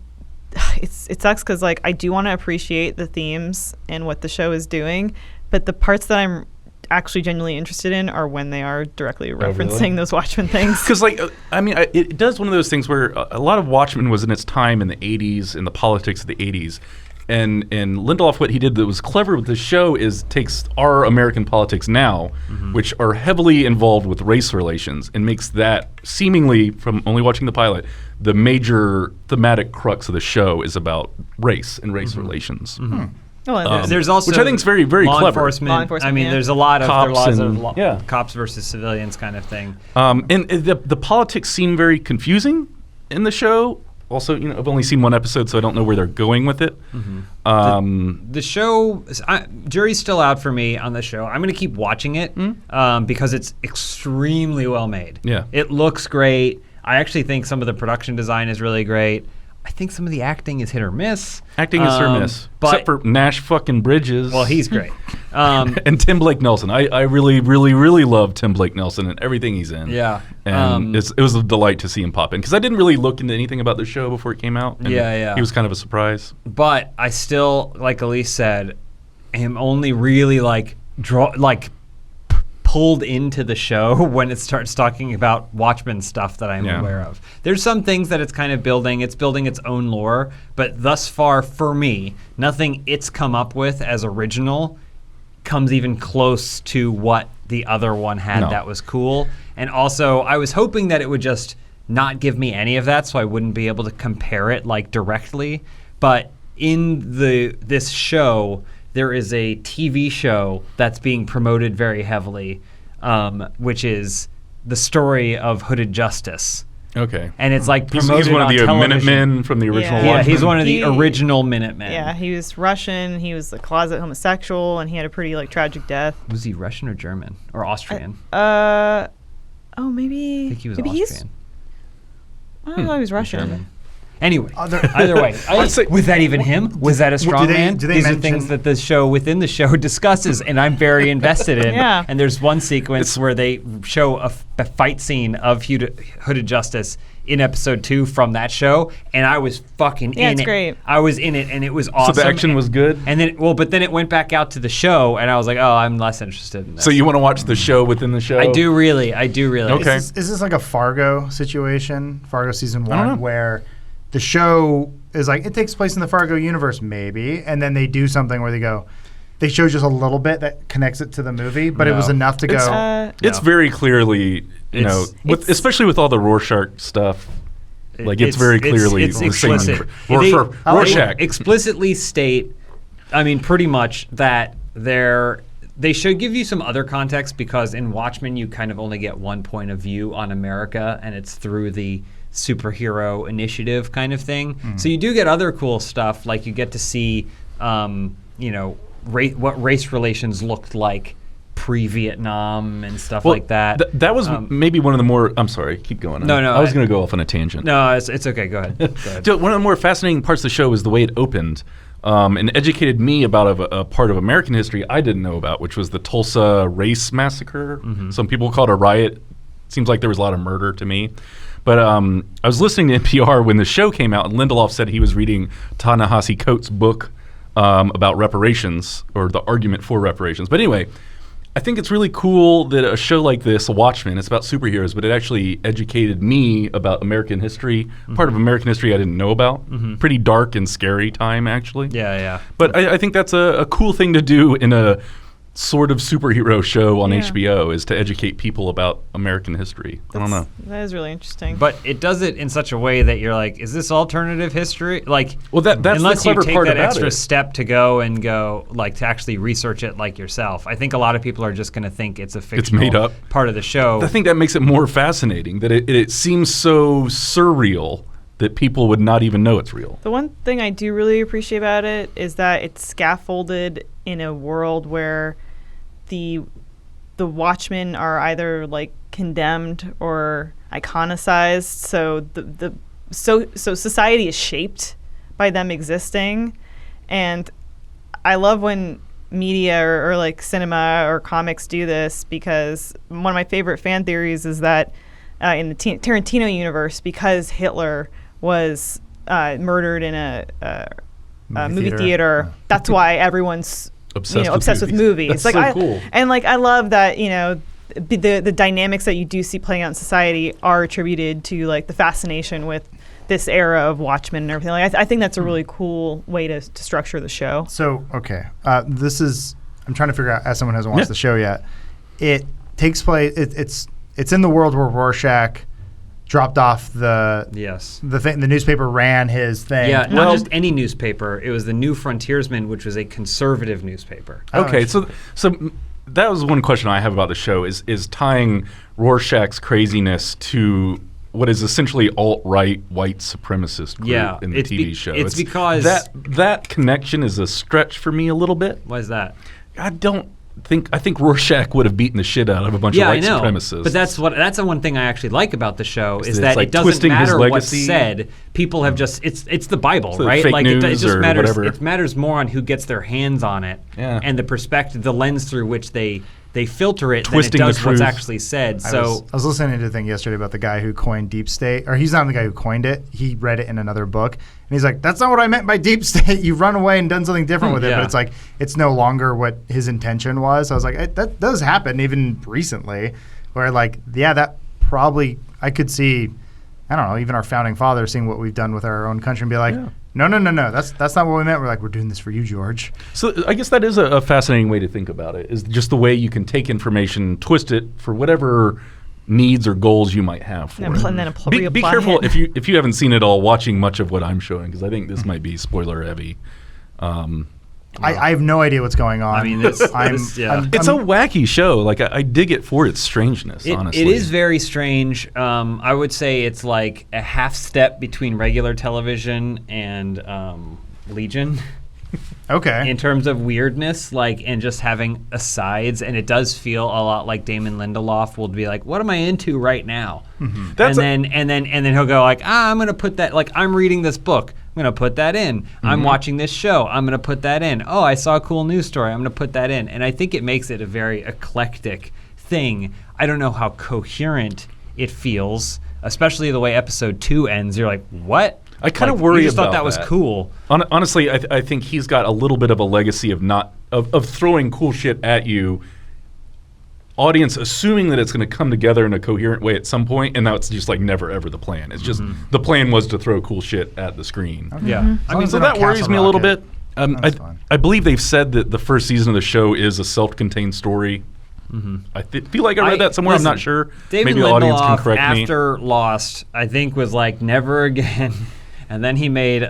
it sucks because like I do want to appreciate the themes and what the show is doing, but the parts that I'm actually genuinely interested in are when they are directly referencing those Watchmen things. Because it does one of those things where a lot of Watchmen was in its time in the 80s, in the politics of the 80s. And Lindelof, what he did that was clever with the show is takes our American politics now, which are heavily involved with race relations, and makes that seemingly, from only watching the pilot, the major thematic crux of the show is about race and race relations. There's also which I think is very, very law clever. Enforcement. I mean, there's a lot of cops, cops versus civilians kind of thing. And the politics seem very confusing in the show. Also, I've only seen one episode, so I don't know where they're going with it. The show, jury's still out for me on the show. I'm going to keep watching it because it's extremely well made. Yeah, it looks great. I actually think some of the production design is really great. I think some of the acting is hit or miss. Acting is hit or miss, except for Nash fucking Bridges. Well, he's great. And Tim Blake Nelson. I really, really, really love Tim Blake Nelson and everything he's in. Yeah. And it was a delight to see him pop in, because I didn't really look into anything about the show before it came out. And he was kind of a surprise. But I still, like Elise said, am only really pulled into the show when it starts talking about Watchmen stuff that I'm aware of. There's some things that it's kind of building. It's building its own lore, but thus far, for me, nothing it's come up with as original comes even close to what the other one had that was cool. And also, I was hoping that it would just not give me any of that, so I wouldn't be able to compare it directly. But in this show, there is a TV show that's being promoted very heavily, which is the story of Hooded Justice. Okay. And it's promoted he's one of the television. Minutemen from the original Watchmen. Yeah, he's one of the original Minutemen. Yeah, he was Russian. He was a closet homosexual, and he had a pretty tragic death. Was he Russian or German or Austrian? Maybe. I think he was Austrian. I don't know. He was Russian. German. Anyway, either way, was that even him? Was that a strong man? These are things that the show within the show discusses, and I'm very invested in. Yeah. And there's one sequence where they show a fight scene of Hooded Justice in episode 2 from that show, and I was fucking in it. It's great. I was in it, and it was awesome. So the action was good? And then, but then it went back out to the show, and I was like, oh, I'm less interested in this. So you want to watch the show within the show? I do really. Okay. Is this like a Fargo situation? Fargo season 1, where the show is it takes place in the Fargo universe, maybe, and then they do something where they show just a little bit that connects it to the movie, but it was enough to go. It's very clearly, especially with all the Rorschach stuff. It's very clearly it's explicit. Rorschach explicitly state, pretty much that they should give you some other context, because in Watchmen you kind of only get one point of view on America, and it's through the superhero initiative kind of thing. So you do get other cool stuff, like you get to see, what race relations looked like pre-Vietnam and stuff like that. That was maybe one of the more. I'm sorry, keep going. No, I was going to go off on a tangent. No, it's okay. Go ahead. One of the more fascinating parts of the show is the way it opened, and educated me about a part of American history I didn't know about, which was the Tulsa Race Massacre. Some people call it a riot. Seems like there was a lot of murder to me. But I was listening to NPR when the show came out, and Lindelof said he was reading Ta-Nehisi Coates' book about reparations, or the argument for reparations. But anyway, I think it's really cool that a show like this, Watchmen, it's about superheroes, but it actually educated me about American history, part of American history I didn't know about. Pretty dark and scary time, actually. Yeah. But I think that's a cool thing to do in a sort of superhero show on HBO, is to educate people about American history. I don't know. That is really interesting. But it does it in such a way that you're like, is this alternative history? Like, well, that's unless the clever you take part that about extra it. step to to actually research it like yourself. I think a lot of people are just going to think it's a fictional made up part of the show. I think that makes it more fascinating, that it seems so surreal that people would not even know it's real. The one thing I do really appreciate about it is that it's scaffolded in a world where the Watchmen are either like condemned or iconicized, so society is shaped by them existing. And I love when media or like cinema or comics do this, because one of my favorite fan theories is that in the Tarantino universe, because Hitler was murdered in a movie theater, that's why everyone's obsessed with movies. That's so cool. And like, I love that, the dynamics that you do see playing out in society are attributed to like the fascination with this era of Watchmen and everything. Like, I think that's a really cool way to structure the show. So, okay. I'm trying to figure out, as someone who hasn't watched the show yet, it takes place, it's in the world where Rorschach dropped off the newspaper ran his thing. Yeah, not just any newspaper. It was the New Frontiersman, which was a conservative newspaper. Okay, so that was one question I have about the show, is tying Rorschach's craziness to what is essentially alt-right white supremacist group in the TV show. It's because that connection is a stretch for me a little bit. Why is that? I think Rorschach would have beaten the shit out of a bunch of white supremacists. But that's the one thing I actually like about the show, is that like it doesn't matter what's legacy. said. People have just it's the Bible, right? Fake like news it just or matters. whatever. It matters more on who gets their hands on it and the perspective, the lens through which they filter it Twisting than it does the what's truth. actually said. I was listening to a thing yesterday about the guy who coined deep state, or he's not the guy who coined it. He read it in another book, and he's like, "That's not what I meant by deep state. You've run away and done something different with it." Yeah. But it's like it's no longer what his intention was. I was like, that does happen even recently, where like, yeah, that probably I could see. I don't know, even our founding fathers seeing what we've done with our own country and be like, no, that's not what we meant. We're like, we're doing this for you, George. So I guess that is a fascinating way to think about it, is just the way you can take information, twist it for whatever needs or goals you might have for it. And then Be careful if you haven't seen it all watching much of what I'm showing, because I think this might be spoiler heavy. I have no idea what's going on. I mean, it's a wacky show. Like I dig it for its strangeness. Honestly, it is very strange. I would say it's like a half step between regular television and Legion. Okay. In terms of weirdness, and just having asides, and it does feel a lot like Damon Lindelof will be like, "What am I into right now?" Mm-hmm. And then he'll go like, "I'm going to put that, I'm reading this book. I'm going to put that in. Mm-hmm. I'm watching this show. I'm going to put that in. Oh, I saw a cool news story. I'm going to put that in." And I think it makes it a very eclectic thing. I don't know how coherent it feels, especially the way episode 2 ends. You're like, what? I kind of worry about that. You just thought that was cool. Honestly, I think he's got a little bit of a legacy of throwing cool shit at you, audience assuming that it's going to come together in a coherent way at some point, and now it's just never ever the plan. It's just the plan was to throw cool shit at the screen. Okay. Yeah. Mm-hmm. I mean, so that worries me a little bit. I believe they've said that the first season of the show is a self-contained story. Mm-hmm. I feel like I read that somewhere. Listen, I'm not sure. David Maybe the Lindelof, audience can correct me. after Lost, I think was like, never again. and then he made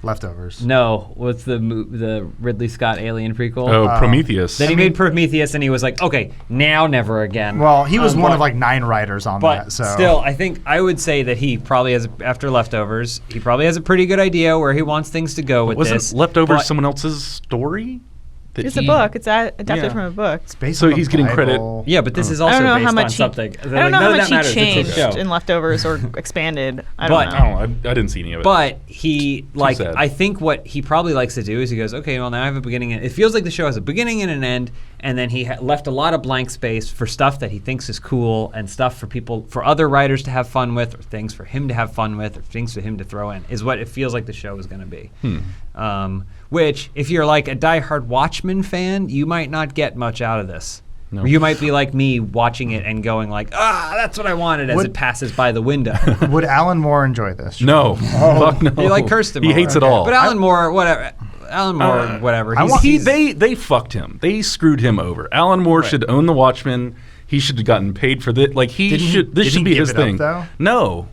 Leftovers. No, what's the Ridley Scott Alien prequel? Oh, Prometheus. Then he made Prometheus, and he was like, okay, now never again. Well, he was one of like 9 writers on but that. So still, I think I would say that he probably has, after Leftovers, he probably has a pretty good idea where he wants things to go with this. Wasn't Leftovers someone else's story? It's a book. It's adapted from a book. it's based So on the he's getting credit. Bible. Yeah, but this is I also don't know based how much on something. I don't know how much he It's a changed show. in Leftovers or expanded. I I don't know. don't know. I didn't see any of it. But he, like, sad. I think what he probably likes to do is he goes, okay, well, now I have a beginning. It feels like the show has a beginning and an end, and then he left a lot of blank space for stuff that he thinks is cool and stuff for other writers to have fun with, or things for him to have fun with, or things for him to throw in, is what it feels like the show is going to be. Which, if you're like a diehard Watchmen fan, you might not get much out of this. No. Or you might be like me watching it and going like, that's what I wanted as it passes by the window. Would Alan Moore enjoy this? No. Fuck no. You like cursed him. He hates it all. But Alan Moore, whatever. They fucked him. They screwed him over. Alan Moore should own the Watchmen. He should have gotten paid for this. Like this should be his thing. Though? No.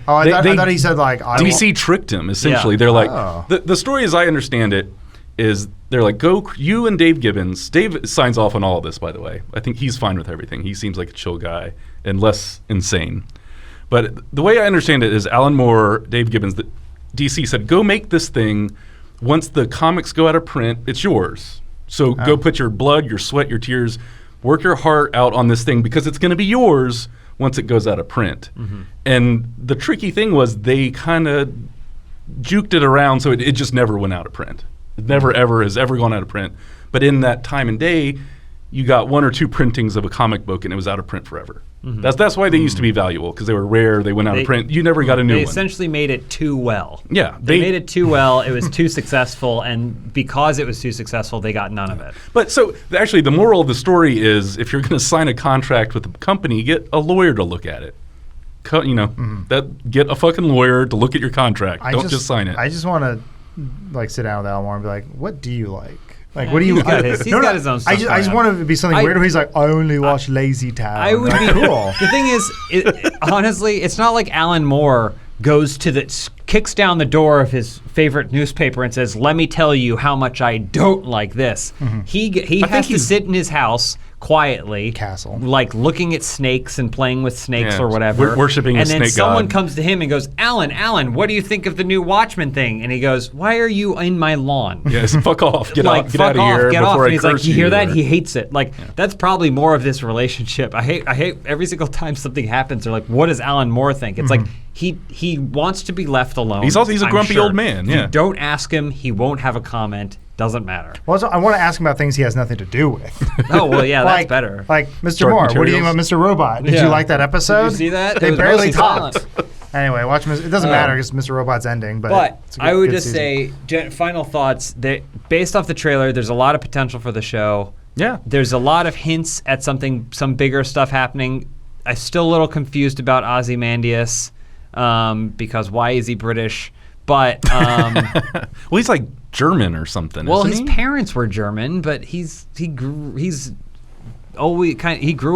I thought he said like DC tricked him essentially. Yeah. They're like the story as I understand it is they're like, go you and Dave Gibbons. Dave signs off on all of this, by the way. I think he's fine with everything. He seems like a chill guy and less insane. But the way I understand it is Alan Moore, Dave Gibbons, DC said, go make this thing. Once the comics go out of print, it's yours. So go put your blood, your sweat, your tears, work your heart out on this thing because it's going to be yours once it goes out of print. Mm-hmm. And the tricky thing was they kind of juked it around so it just never went out of print. It never ever has ever gone out of print. But in that time and day, you got 1 or 2 printings of a comic book and it was out of print forever. Mm-hmm. That's why they used to be valuable, because they were rare, they went out of print. You never got a new one. They essentially made it too well. Yeah. They made it too well, it was too successful, and because it was too successful, they got none of it. But so, actually, the moral of the story is, if you're going to sign a contract with a company, get a lawyer to look at it. Get a fucking lawyer to look at your contract. Don't just sign it. I just want to like sit down with Alan Moore and be like, what do you like? Like, what do you? He's got his own stuff. I just want it to be something weird where he's like, I only watch Lazy Town. I would be cool. The thing is, honestly, it's not like Alan Moore kicks down the door of his favorite newspaper and says, "Let me tell you how much I don't like this." Mm-hmm. He has to sit in his house quietly, like looking at snakes and playing with snakes or whatever, worshiping a snake god. And then someone comes to him and goes, Alan, what do you think of the new Watchmen thing? And he goes, why are you in my lawn? Yes, fuck off. Get out of here get before off. I And he's like, curse you hear that? or- He hates it. Like, that's probably more of this relationship. I hate every single time something happens. They're like, what does Alan Moore think? It's like he wants to be left alone. He's a grumpy old man. Yeah. You don't ask him, he won't have a comment. Doesn't matter. Well, so I want to ask him about things he has nothing to do with. Oh, well, yeah, like, that's better. Like, Mr. Dark Moore, what do you think materials. about Mr. Robot? Did you like that episode? Did you see that? They It was barely mostly talked. silent. Anyway, watch. It doesn't matter because Mr. Robot's ending. But it's a good, I would good just season. say, final thoughts. Based off the trailer, there's a lot of potential for the show. Yeah. There's a lot of hints at some bigger stuff happening. I'm still a little confused about Ozymandias because why is he British? But well, he's like German or something. well, isn't his he? parents were German, but he grew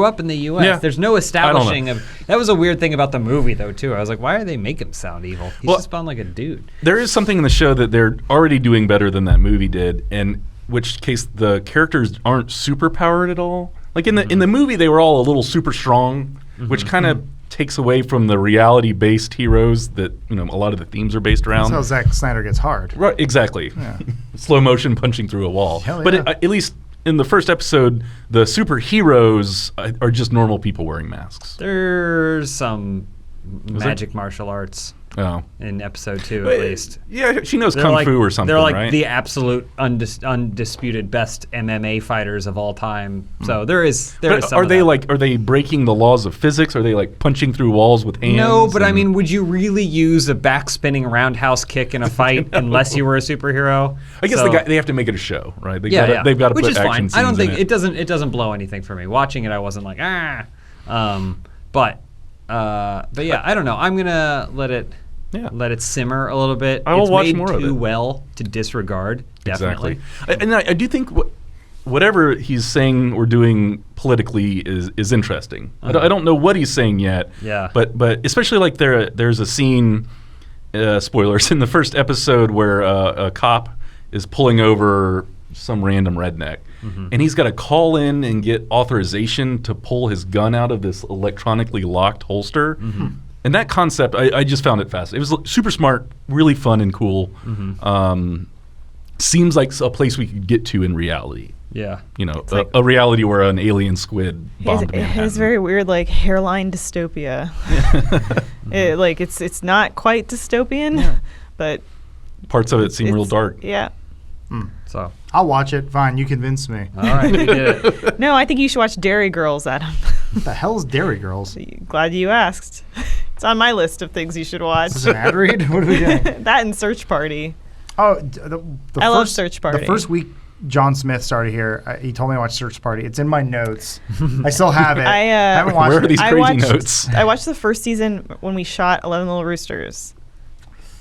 up in the U.S. Yeah. There's no establishing know. of. That was a weird thing about the movie, though, too. I was like, why are they make him sound evil? He's just spawned like a dude. There is something in the show that they're already doing better than that movie did, in which case the characters aren't super powered at all. Like in the movie, they were all a little super strong, which kind of takes away from the reality-based heroes that a lot of the themes are based around. That's how Zack Snyder gets hard. Right, exactly. Yeah. Slow motion punching through a wall. Hell But yeah. at least in the first episode, the superheroes are just normal people wearing masks. There's some magic martial arts Oh. in episode 2, at least. Yeah, she knows They're kung like, fu or something, they're like right? the absolute undisputed best MMA fighters of all time. So there is some Are of they that. are they breaking the laws of physics? Are they like punching through walls with hands? No, but I and- mean, would you really use a back-spinning roundhouse kick in a fight unless you were a superherero? I guess So- they have to make it a show, right? They've yeah. got to Which put is action fine. scenes I don't think in it. it doesn't blow anything for me. Watching it, I wasn't like but yeah, I don't know. I'm gonna let it simmer a little bit. I will it's watch made more of too it. well to disregard. Definitely. Exactly. And I do think whatever he's saying or doing politically is interesting. I don't know what he's saying yet. Yeah. But especially like there's a scene spoilers, in the first episode where a cop is pulling over some random redneck, and he's got to call in and get authorization to pull his gun out of this electronically locked holster. And that concept, I just found it fascinating. It was super smart, really fun and cool. Seems like a place we could get to in reality. Yeah. You know, a reality where an alien squid bombed Manhattan. It's very weird, like hairline dystopia. It's not quite dystopian, but parts of it seem real dark. Yeah. So I'll watch it. Fine, you convinced me. all right, you did it. No, I think you should watch Dairy Girls, Adam. What the hell's Dairy Girls? Glad you asked. It's on my list of things you should watch. Is this an ad read? What are we doing? That and Search Party. Oh, I love Search Party. The first week John Smith started here, he told me to watch Search Party. It's in my notes. I still have it. I haven't watched Where are these it. crazy notes? I watched the first season when we shot 11 Little Roosters.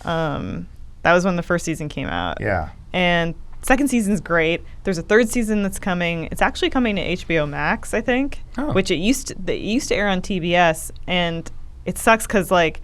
That was when the first season came out. Yeah. And second season's great. There's a third season that's coming. It's actually coming to HBO Max, I think, which it used to air on TBS, and it sucks because like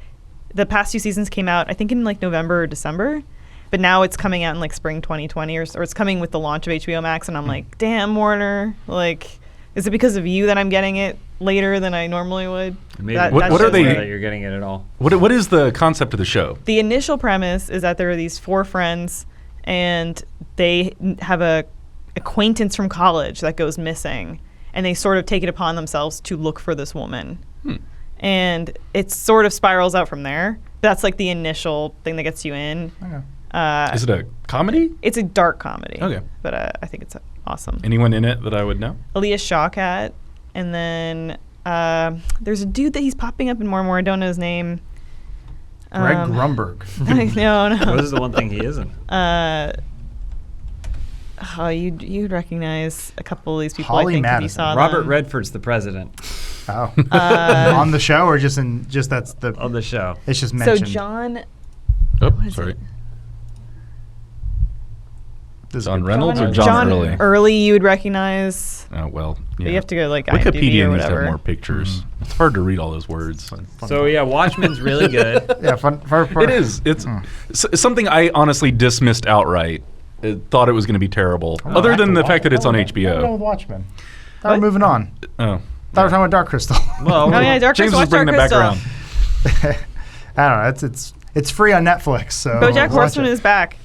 the past two seasons came out I think in like November or December, but now it's coming out in like spring 2020 or it's coming with the launch of HBO Max, and I'm like, damn, Warner, like, is it because of you that I'm getting it later than I normally would? Maybe. What are they? That you're getting it at all? What is the concept of the show? The initial premise is that there are these four friends, and they have a acquaintance from college that goes missing, and they sort of take it upon themselves to look for this woman. And it sort of spirals out from there. That's like the initial thing that gets you in. Okay. Is it a comedy? It's a dark comedy. Okay. But I think it's awesome. Anyone in it that I would know? Aaliyah Shawkat, and then there's a dude that he's popping up in more and more. I don't know his name. Greg Grumberg. No. What is the one thing he isn't? You'd recognize a couple of these people. Holly I think Madison. if you saw Robert them. Redford's the president Oh. On the show or just that's the of the show. it's just So mentioned. John. Oh, is sorry. it? This is John good. Reynolds or John Early? Early you would recognize. Oh, well, yeah. But you have to go like Wikipedia IMDb or needs to whatever. have more pictures. It's hard to read all those words. So yeah, Watchmen's really good. Yeah, fun. It is. It's something I honestly dismissed outright. Thought it was going to be terrible. I Other have than to the fact that it's on What's going on HBO. with Watchmen? Thought we're moving on. Oh. Thought we were talking about Dark Crystal. Well, Oh yeah, Dark James Crystal. was bringing it back around. I don't know. It's free on Netflix. So BoJack watch Horseman it. is back.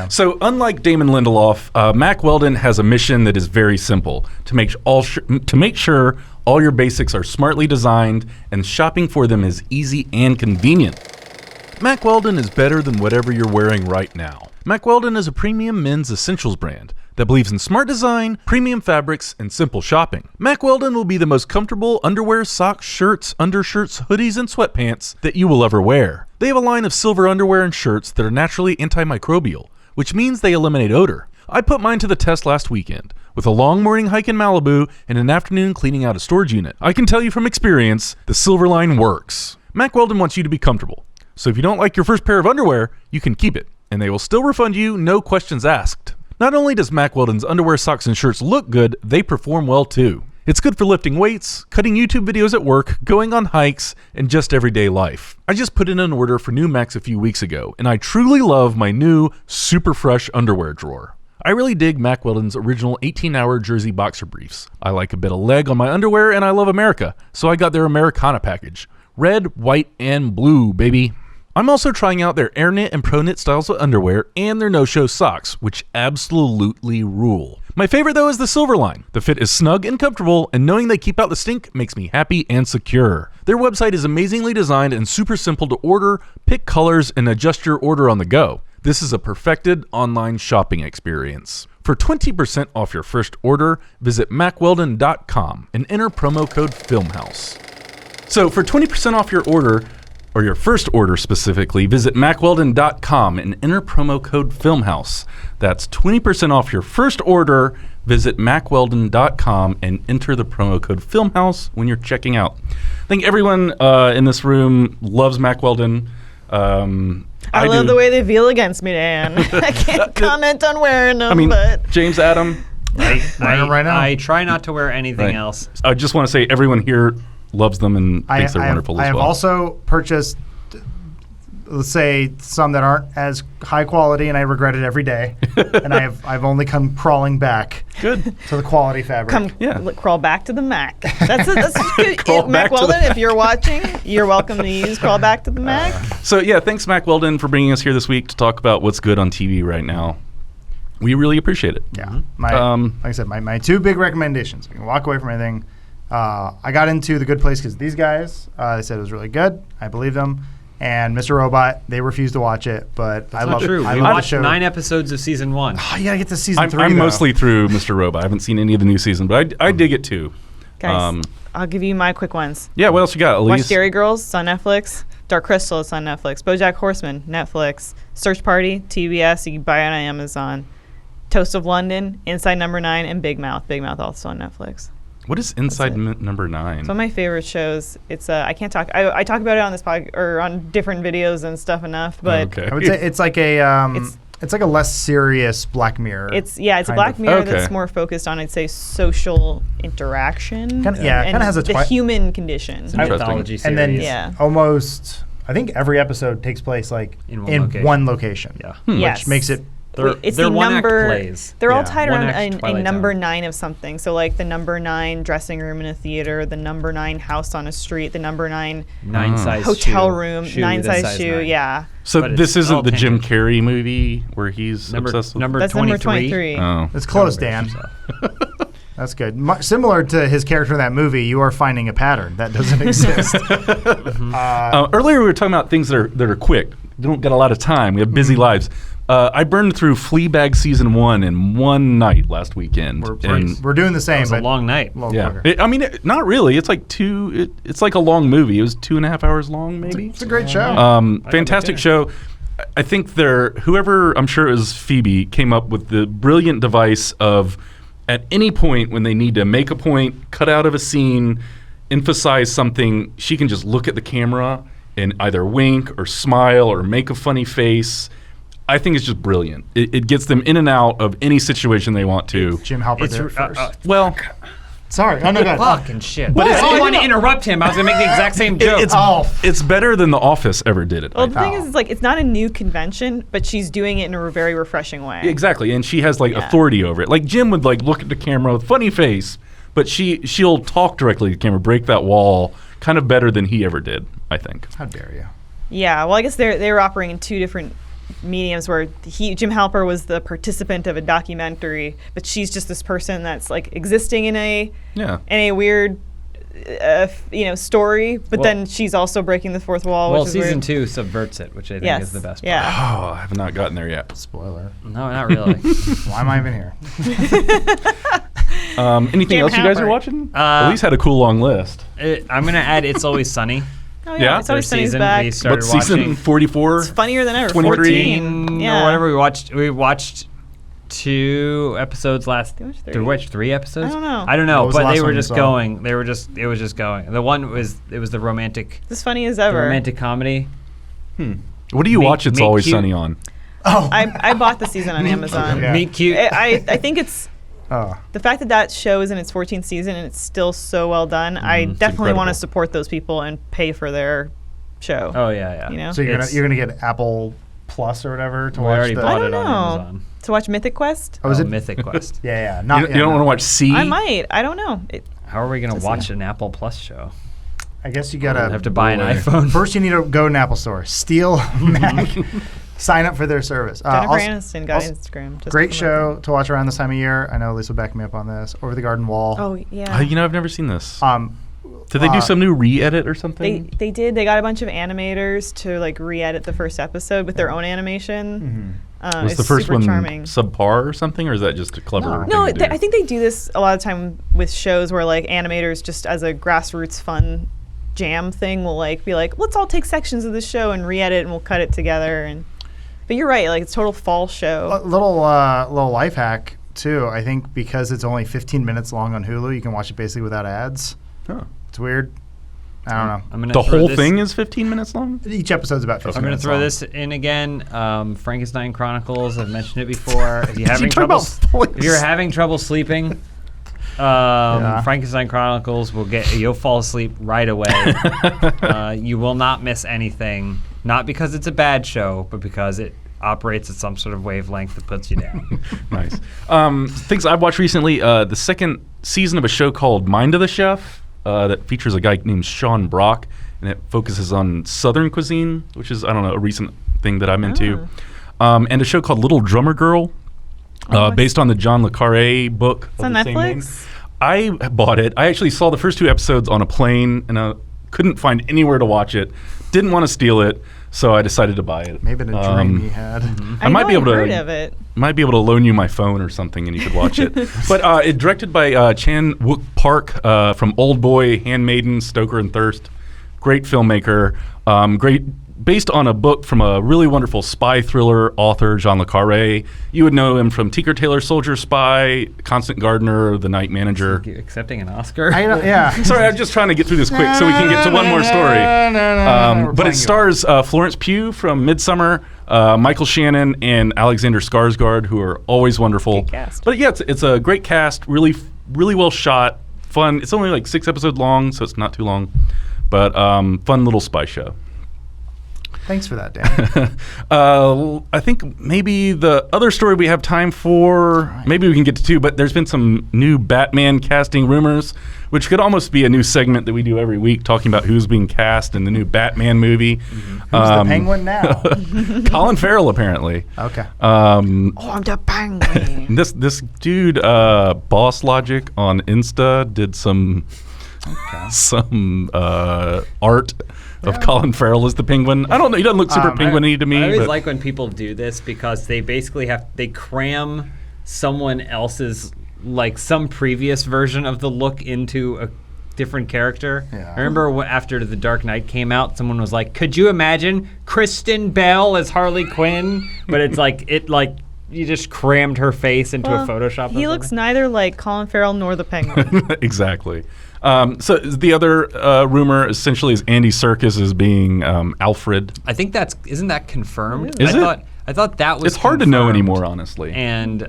So, unlike Damon Lindelof, Mack Weldon has a mission that is very simple: to make sure all your basics are smartly designed and shopping for them is easy and convenient. Mack Weldon is better than whatever you're wearing right now. Mack Weldon is a premium men's essentials brand that believes in smart design, premium fabrics, and simple shopping. Mack Weldon will be the most comfortable underwear, socks, shirts, undershirts, hoodies, and sweatpants that you will ever wear. They have a line of silver underwear and shirts that are naturally antimicrobial, which means they eliminate odor. I put mine to the test last weekend with a long morning hike in Malibu and an afternoon cleaning out a storage unit. I can tell you from experience, the silver line works. Mack Weldon wants you to be comfortable. So if you don't like your first pair of underwear, you can keep it, and they will still refund you, no questions asked. Not only does Mack Weldon's underwear, socks, and shirts look good, they perform well too. It's good for lifting weights, cutting YouTube videos at work, going on hikes, and just everyday life. I just put in an order for new Macs a few weeks ago, and I truly love my new, super fresh underwear drawer. I really dig Mack Weldon's original 18-hour jersey boxer briefs. I like a bit of leg on my underwear, and I love America, so I got their Americana package. Red, white, and blue, baby. I'm also trying out their Air Knit and Pro Knit styles of underwear and their no-show socks, which absolutely rule. My favorite, though, is the silver line. The fit is snug and comfortable, and knowing they keep out the stink makes me happy and secure. Their website is amazingly designed and super simple to order, pick colors, and adjust your order on the go. This is a perfected online shopping experience. For 20% off your first order, visit MackWeldon.com and enter promo code FILMHOUSE. So for 20% off your order, or your first order specifically, visit MackWeldon.com and enter promo code FILMHOUSE. That's 20% off your first order. Visit MackWeldon.com and enter the promo code FILMHOUSE when you're checking out. I think everyone in this room loves Mack Weldon. I love the way they feel against me, Dan. I can't comment on wearing them, but James, Adam. Right now. I try not to wear anything Right. else. I just want to say everyone here loves them and thinks they're wonderful I as have well. also purchased let's say some that aren't as high quality, and I regret it every day. And I've only come crawling back. Good. To the quality fabric. Crawl back to the Mac. That's good. Crawl Mac back to the Weldon, if you're watching, you're welcome to use Crawl Back to the Mac. So yeah, thanks Mac Weldon for bringing us here this week to talk about what's good on TV right now. We really appreciate it. Yeah. Like I said, my two big recommendations. I can walk away from anything. I got into The Good Place because these guys, they said it was really good. I believe them. And Mr. Robot, they refused to watch it, but That's I not love true. it. We watched 9 episodes of season 1. Oh, you gotta get to season 3. I'm mostly through Mr. Robot. I haven't seen any of the new season, but I dig it too. Guys, I'll give you my quick ones. Yeah, what else you got, Elise? Watch Dairy Girls, it's on Netflix. Dark Crystal, it's on Netflix. BoJack Horseman, Netflix. Search Party, TBS, you can buy it on Amazon. Toast of London, Inside Number 9, and Big Mouth. Big Mouth also on Netflix. What is Inside Number 9? It's one of my favorite shows. It's I can't talk. I talk about it on this podcast or on different videos and stuff enough. But okay. I would say it's like a it's like a less serious Black Mirror. It's a Black Mirror that's more focused on, I'd say, social interaction. Kind of has a the human condition. It's an anthology series. And then almost, I think every episode takes place like in one location. Yeah. Which makes it. It's they're the one-act plays. They're all tied around a number Zone. 9 of something. So like the number 9 dressing room in a theater, the number 9 house on a street, the number 9 size hotel shoe. room, Shoe 9 size size shoe. 9. Yeah. So But this it's all isn't the Jim tangent. Carrey movie where he's obsessed with That's number 23. Oh. It's close, Dan. That's good. Similar to his character in that movie, you are finding a pattern that doesn't exist. Earlier we were talking about things that are quick. We don't get a lot of time. We have busy lives. I burned through Fleabag season 1 in one night last weekend. We're doing the same. It was a long night. Not really. It's like it's like a long movie. It was 2.5 hours long, maybe. It's a great show. Fantastic show. I think whoever, I'm sure it was Phoebe, came up with the brilliant device of, at any point when they need to make a point, cut out of a scene, emphasize something, she can just look at the camera and either wink or smile or make a funny face. I think it's just brilliant. It gets them in and out of any situation they want to. Jim Halpert did it first. Well, sorry. Oh, no, fucking shit. But I didn't want to interrupt him. I was going to make the exact same joke. It's better than The Office ever did it. Well, the thing is, it's not a new convention, but she's doing it in a very refreshing way. Exactly, and she has authority over it. Like Jim would look at the camera with funny face, but she'll talk directly to the camera, break that wall, kind of better than he ever did, I think. How dare you? Yeah, well, I guess they were operating in two different mediums where Jim Halpert was the participant of a documentary, but she's just this person that's existing in a weird story, but then she's also breaking the fourth wall. Well, which is season weird. 2 subverts it, which I think is the best part. Yeah. Oh, I have not gotten there yet. Spoiler. No, not really. Why am I even here? Anything else you guys are watching? Elise had a cool long list. I'm going to add It's Always Sunny. Oh, yeah. It's Always Sunny's back. We started What's season 44? It's funnier than ever. 14 Yeah. or whatever. We watched 2 episodes last. Did we watch 3 episodes? I don't know. But they were just going. It was just going. The one was the romantic. As funny as ever. The romantic comedy. What do you watch? It's Always Sunny on. Oh, I bought the season on Amazon. Yeah. Meet Cute. I think it's the fact that show is in its 14th season and it's still so well done. I definitely want to support those people and pay for their show. Oh yeah. You know? So you're gonna get Apple Plus or whatever to We watch. already bought I it don't on know. Amazon. To watch Mythic Quest? Oh, is it Mythic Quest? Yeah. You don't want to watch C? I might. I don't know. How are we gonna watch an Apple Plus show? I guess you gotta have to buy an iPhone. First, you need to go to an Apple store, steal a Mac, sign up for their service. Jennifer Aniston got Instagram. Great show to watch around this time of year. I know Lisa will back me up on this. Over the Garden Wall. Oh yeah. I've never seen this. Did they Uh, do some new re-edit or something? They did. They got a bunch of animators to like re-edit the first episode with their own animation. Was it's the first super one charming. subpar or something, or is that just a clever No, thing to do? I think they do this a lot of time with shows where like animators just as a grassroots fun jam thing will like be like, let's all take sections of the show and re-edit and we'll cut it together. And but you're right, like it's a total fall show. A little life hack too. I think because it's only 15 minutes long on Hulu, you can watch it basically without ads. Huh. It's weird. I don't know. The whole thing is 15 minutes long? Each episode's about 15 I'm going to minutes throw long. this in again. Frankenstein Chronicles. I've mentioned it before. If you're having talk trouble, about if you're having trouble sleeping, Frankenstein Chronicles you'll fall asleep right away. You will not miss anything. not because it's a bad show, but because it operates at some sort of wavelength that puts you down. Nice. Things I've watched recently, the second season of a show called Mind of the Chef that features a guy named Sean Brock, and it focuses on Southern cuisine, which is, I don't know, a recent thing that I'm into. And a show called Little Drummer Girl, based on the John le Carré book. It's on Netflix? I bought it. I actually saw the first 2 episodes on a plane, and I couldn't find anywhere to watch it. Didn't want to steal it, so I decided to buy it. Maybe a dream he had. I might be able heard of it. Might be able to loan you my phone or something, and you could watch it. But it's directed by Chan Wook Park from Old Boy, Handmaiden, Stoker and Thirst. Great filmmaker. Based on a book from a really wonderful spy thriller author, Jean le Carré. You would know him from Tinker Tailor Soldier Spy, Constant Gardener, The Night Manager. Accepting an Oscar? Yeah. Sorry, I'm just trying to get through this quick so we can get to one more story. But it stars Florence Pugh from Midsummer, Michael Shannon, and Alexander Skarsgård, who are always wonderful. Good cast. But yeah, it's a great cast, really well shot, fun. It's only like 6 episodes long, so it's not too long. But fun little spy show. Thanks for that, Dan. I think maybe the other story we have time for, maybe we can get to 2, but there's been some new Batman casting rumors, which could almost be a new segment that we do every week, talking about who's being cast in the new Batman movie. Who's the Penguin now? Colin Farrell, apparently. Okay. I'm the Penguin. This dude, Boss Logic on Insta, did some art of Colin Farrell as the Penguin. I don't know. He doesn't look super penguin-y to me. I always like when people do this because they basically they cram someone else's, like some previous version of the look into a different character. Yeah. I remember after The Dark Knight came out, someone was like, could you imagine Kristen Bell as Harley Quinn? But it's like, you just crammed her face into a Photoshop. He looks neither like Colin Farrell nor the Penguin. Exactly. So the other rumor essentially is Andy Serkis as being Alfred. I think isn't that confirmed? Is it? I thought that was It's hard to know anymore, honestly. And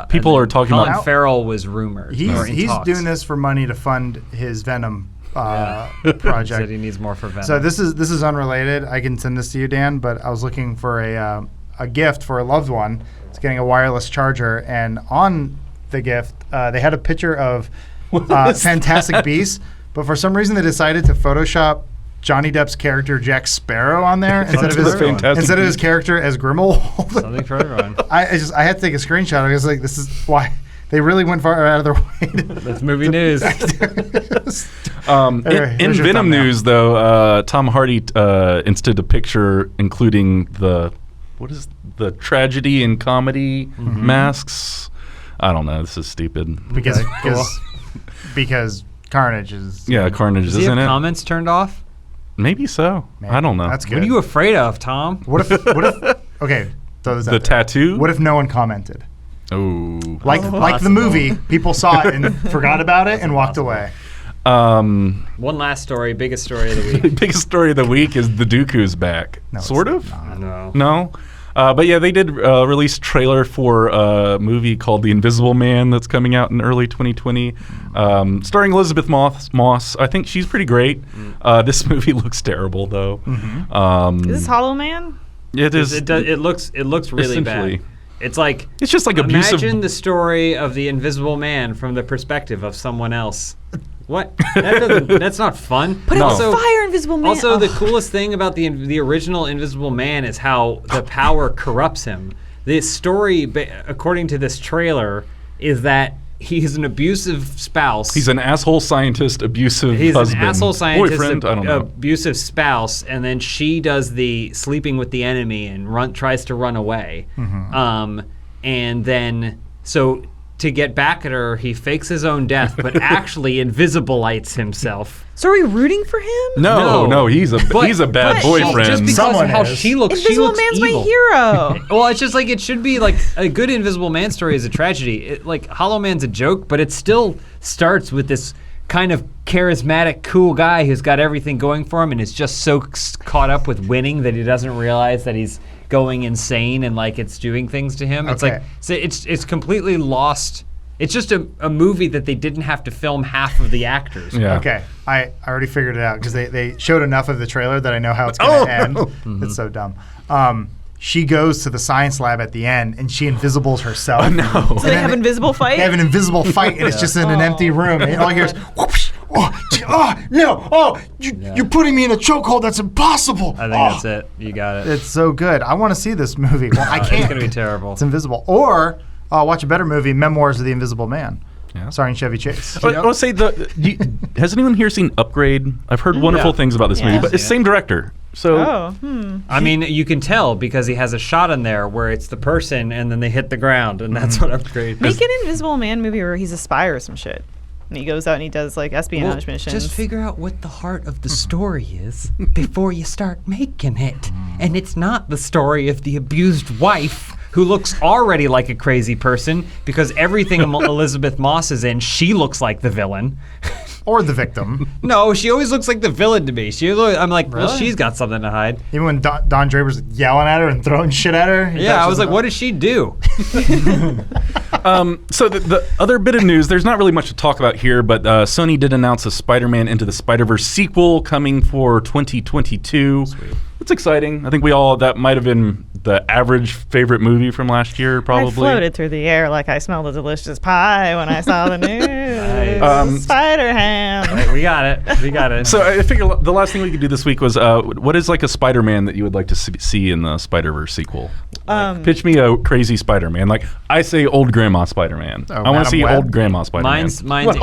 people are talking Colin about Farrell was rumored. He's doing this for money to fund his Venom project. Said he needs more for Venom. So this is unrelated. I can send this to you, Dan. But I was looking for a gift for a loved one. It's getting a wireless charger, and on the gift they had a picture of Fantastic Beasts, but for some reason they decided to Photoshop Johnny Depp's character Jack Sparrow on there instead of his character as Grimmelwald. Something for everyone. I had to take a screenshot. I was like, this is why they really went far out of their way. That's movie news. In Venom news, though, Tom Hardy instead a picture including the tragedy and comedy masks. I don't know. This is stupid. Because Carnage is... Carnage Does isn't he have it? comments turned off? Maybe so. Man, I don't know. That's good. What are you afraid of, Tom? What if okay, throw this out there. Tattoo? What if no one commented? Oh. Like the movie, people saw it and forgot about it and walked away. One last story, biggest story of the week. Biggest story of the week is the Dooku's back. No, sort of? No. No? But yeah, they did release a trailer for a movie called The Invisible Man that's coming out in early 2020, starring Elizabeth Moss. I think she's pretty great. This movie looks terrible, though. Is this Hollow Man? It is. It looks really bad. It's just like abusive. Imagine the story of the Invisible Man from the perspective of someone else. What? That's not fun. Put out fire, Invisible Man. Also, the coolest thing about the original Invisible Man is how the power corrupts him. The story, according to this trailer, is that he's an abusive spouse. He's an asshole scientist, abusive husband. He's an asshole scientist, boyfriend, I don't know. Abusive spouse, and then she does the sleeping with the enemy and tries to run away. And then, so to get back at her, he fakes his own death, but actually invisibilites himself. So are we rooting for him? No, he's a bad boyfriend. Just because of how she looks, Invisible Man's evil. my hero. Well, it's just like it should be like a good Invisible Man story is a tragedy. Hollow Man's a joke, but it still starts with this kind of charismatic, cool guy who's got everything going for him and is just so caught up with winning that he doesn't realize that he's going insane and like it's doing things to him. It's Okay. like it's completely lost It's just a movie that they didn't have to film half of the actors. Yeah. Okay, I already figured it out because they showed enough of the trailer that I know how it's going to end. Mm-hmm. It's so dumb. She goes to the science lab at the end and she invisibles herself. Oh, no. So they have invisible fight? They have an invisible fight and it's just in an empty room. And all you hear is, whoosh, you're putting me in a chokehold. That's impossible. I think that's it. You got it. It's so good. I want to see this movie. Well, I can't. It's going to be terrible. It's invisible. Or watch a better movie, Memoirs of the Invisible Man. Yeah. Starring Chevy Chase. I'll say has anyone here seen Upgrade? I've heard wonderful things about this movie, but it's same director. So I mean, you can tell because he has a shot in there where it's the person and then they hit the ground, and that's what Upgrade. Make an Invisible Man movie where he's a spy or some shit. And he goes out and he does like espionage missions. Just figure out what the heart of the story is before you start making it. And it's not the story of the abused wife who looks already like a crazy person because everything Elizabeth Moss is in, she looks like the villain. Or the victim. No, she always looks like the villain to me. I'm like, well, Really? she's got something to hide. Even when Don Draper's yelling at her and throwing shit at her. Yeah, I was like, what does she do? So the other bit of news, there's not really much to talk about here, but Sony did announce a Spider-Man Into the Spider-Verse sequel coming for 2022. Sweet. It's exciting. I think that might have been the average favorite movie from last year, probably. I floated through the air like I smelled a delicious pie when I saw the news. Nice. Spider-Ham. Right, we got it. So I figure the last thing we could do this week was what is like a Spider-Man that you would like to see in the Spider-Verse sequel? Pitch me a crazy Spider-Man. Like I say, old Grandma Spider-Man. I want Madam to see Web? old Grandma Spider-Man. Mine's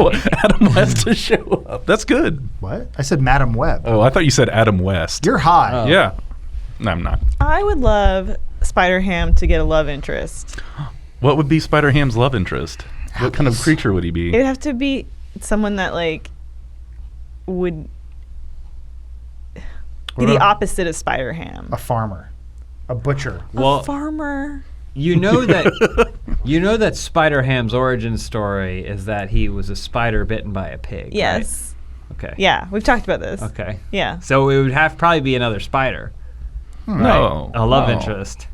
Adam West to show up. That's good. What? I said Madam Web. Oh, I thought you said Adam West. You're high. Yeah. No, I'm not. I would love Spider-Ham to get a love interest. What would be Spider-Ham's love interest? What kind of creature would he be? It would have to be someone that like would be the opposite of Spider-Ham. A farmer. A butcher. A farmer. You know that Spider-Ham's origin story is that he was a spider bitten by a pig. Yes. Right? Okay. Yeah, we've talked about this. Okay. Yeah. So it would probably be another spider. No. A love interest.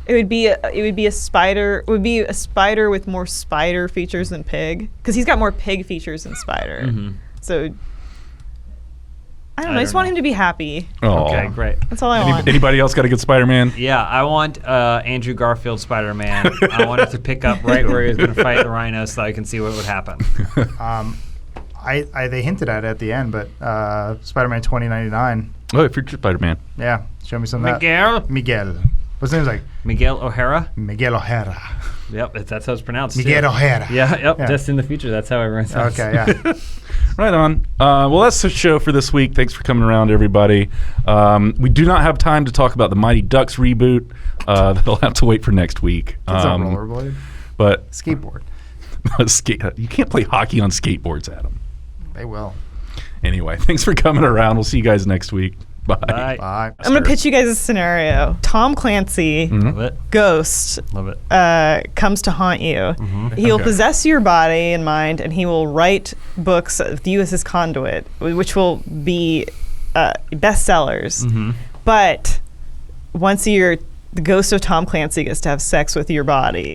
It would be a spider. It would be a spider with more spider features than pig, because he's got more pig features than spider. Mm-hmm. So I don't know. I just want him to be happy. Oh. Okay, great. That's all I want. Anybody else got a good Spider-Man? Yeah, I want Andrew Garfield Spider-Man. I want it to pick up right where he was going to fight the rhino so I can see what would happen. They hinted at it at the end, but Spider-Man 2099. Oh, future Spider-Man. Yeah, show me some of that. Miguel. What's his name? Like Miguel O'Hara? Miguel O'Hara. Yep, that's how it's pronounced. Miguel too. O'Hara. Yeah, just in the future. That's how everyone says. Okay, yeah. Right on. Well, that's the show for this week. Thanks for coming around, everybody. We do not have time to talk about the Mighty Ducks reboot. That'll have to wait for next week. It's a rollerblade. But Skateboard. You can't play hockey on skateboards, Adam. They will. Anyway, thanks for coming around. We'll see you guys next week. Bye. Bye. I'm going to pitch you guys a scenario. Tom Clancy, Love it. ghost, Love it. comes to haunt you. He will possess your body and mind, and he will write books with you as his conduit, which will be bestsellers. But once the ghost of Tom Clancy gets to have sex with your body,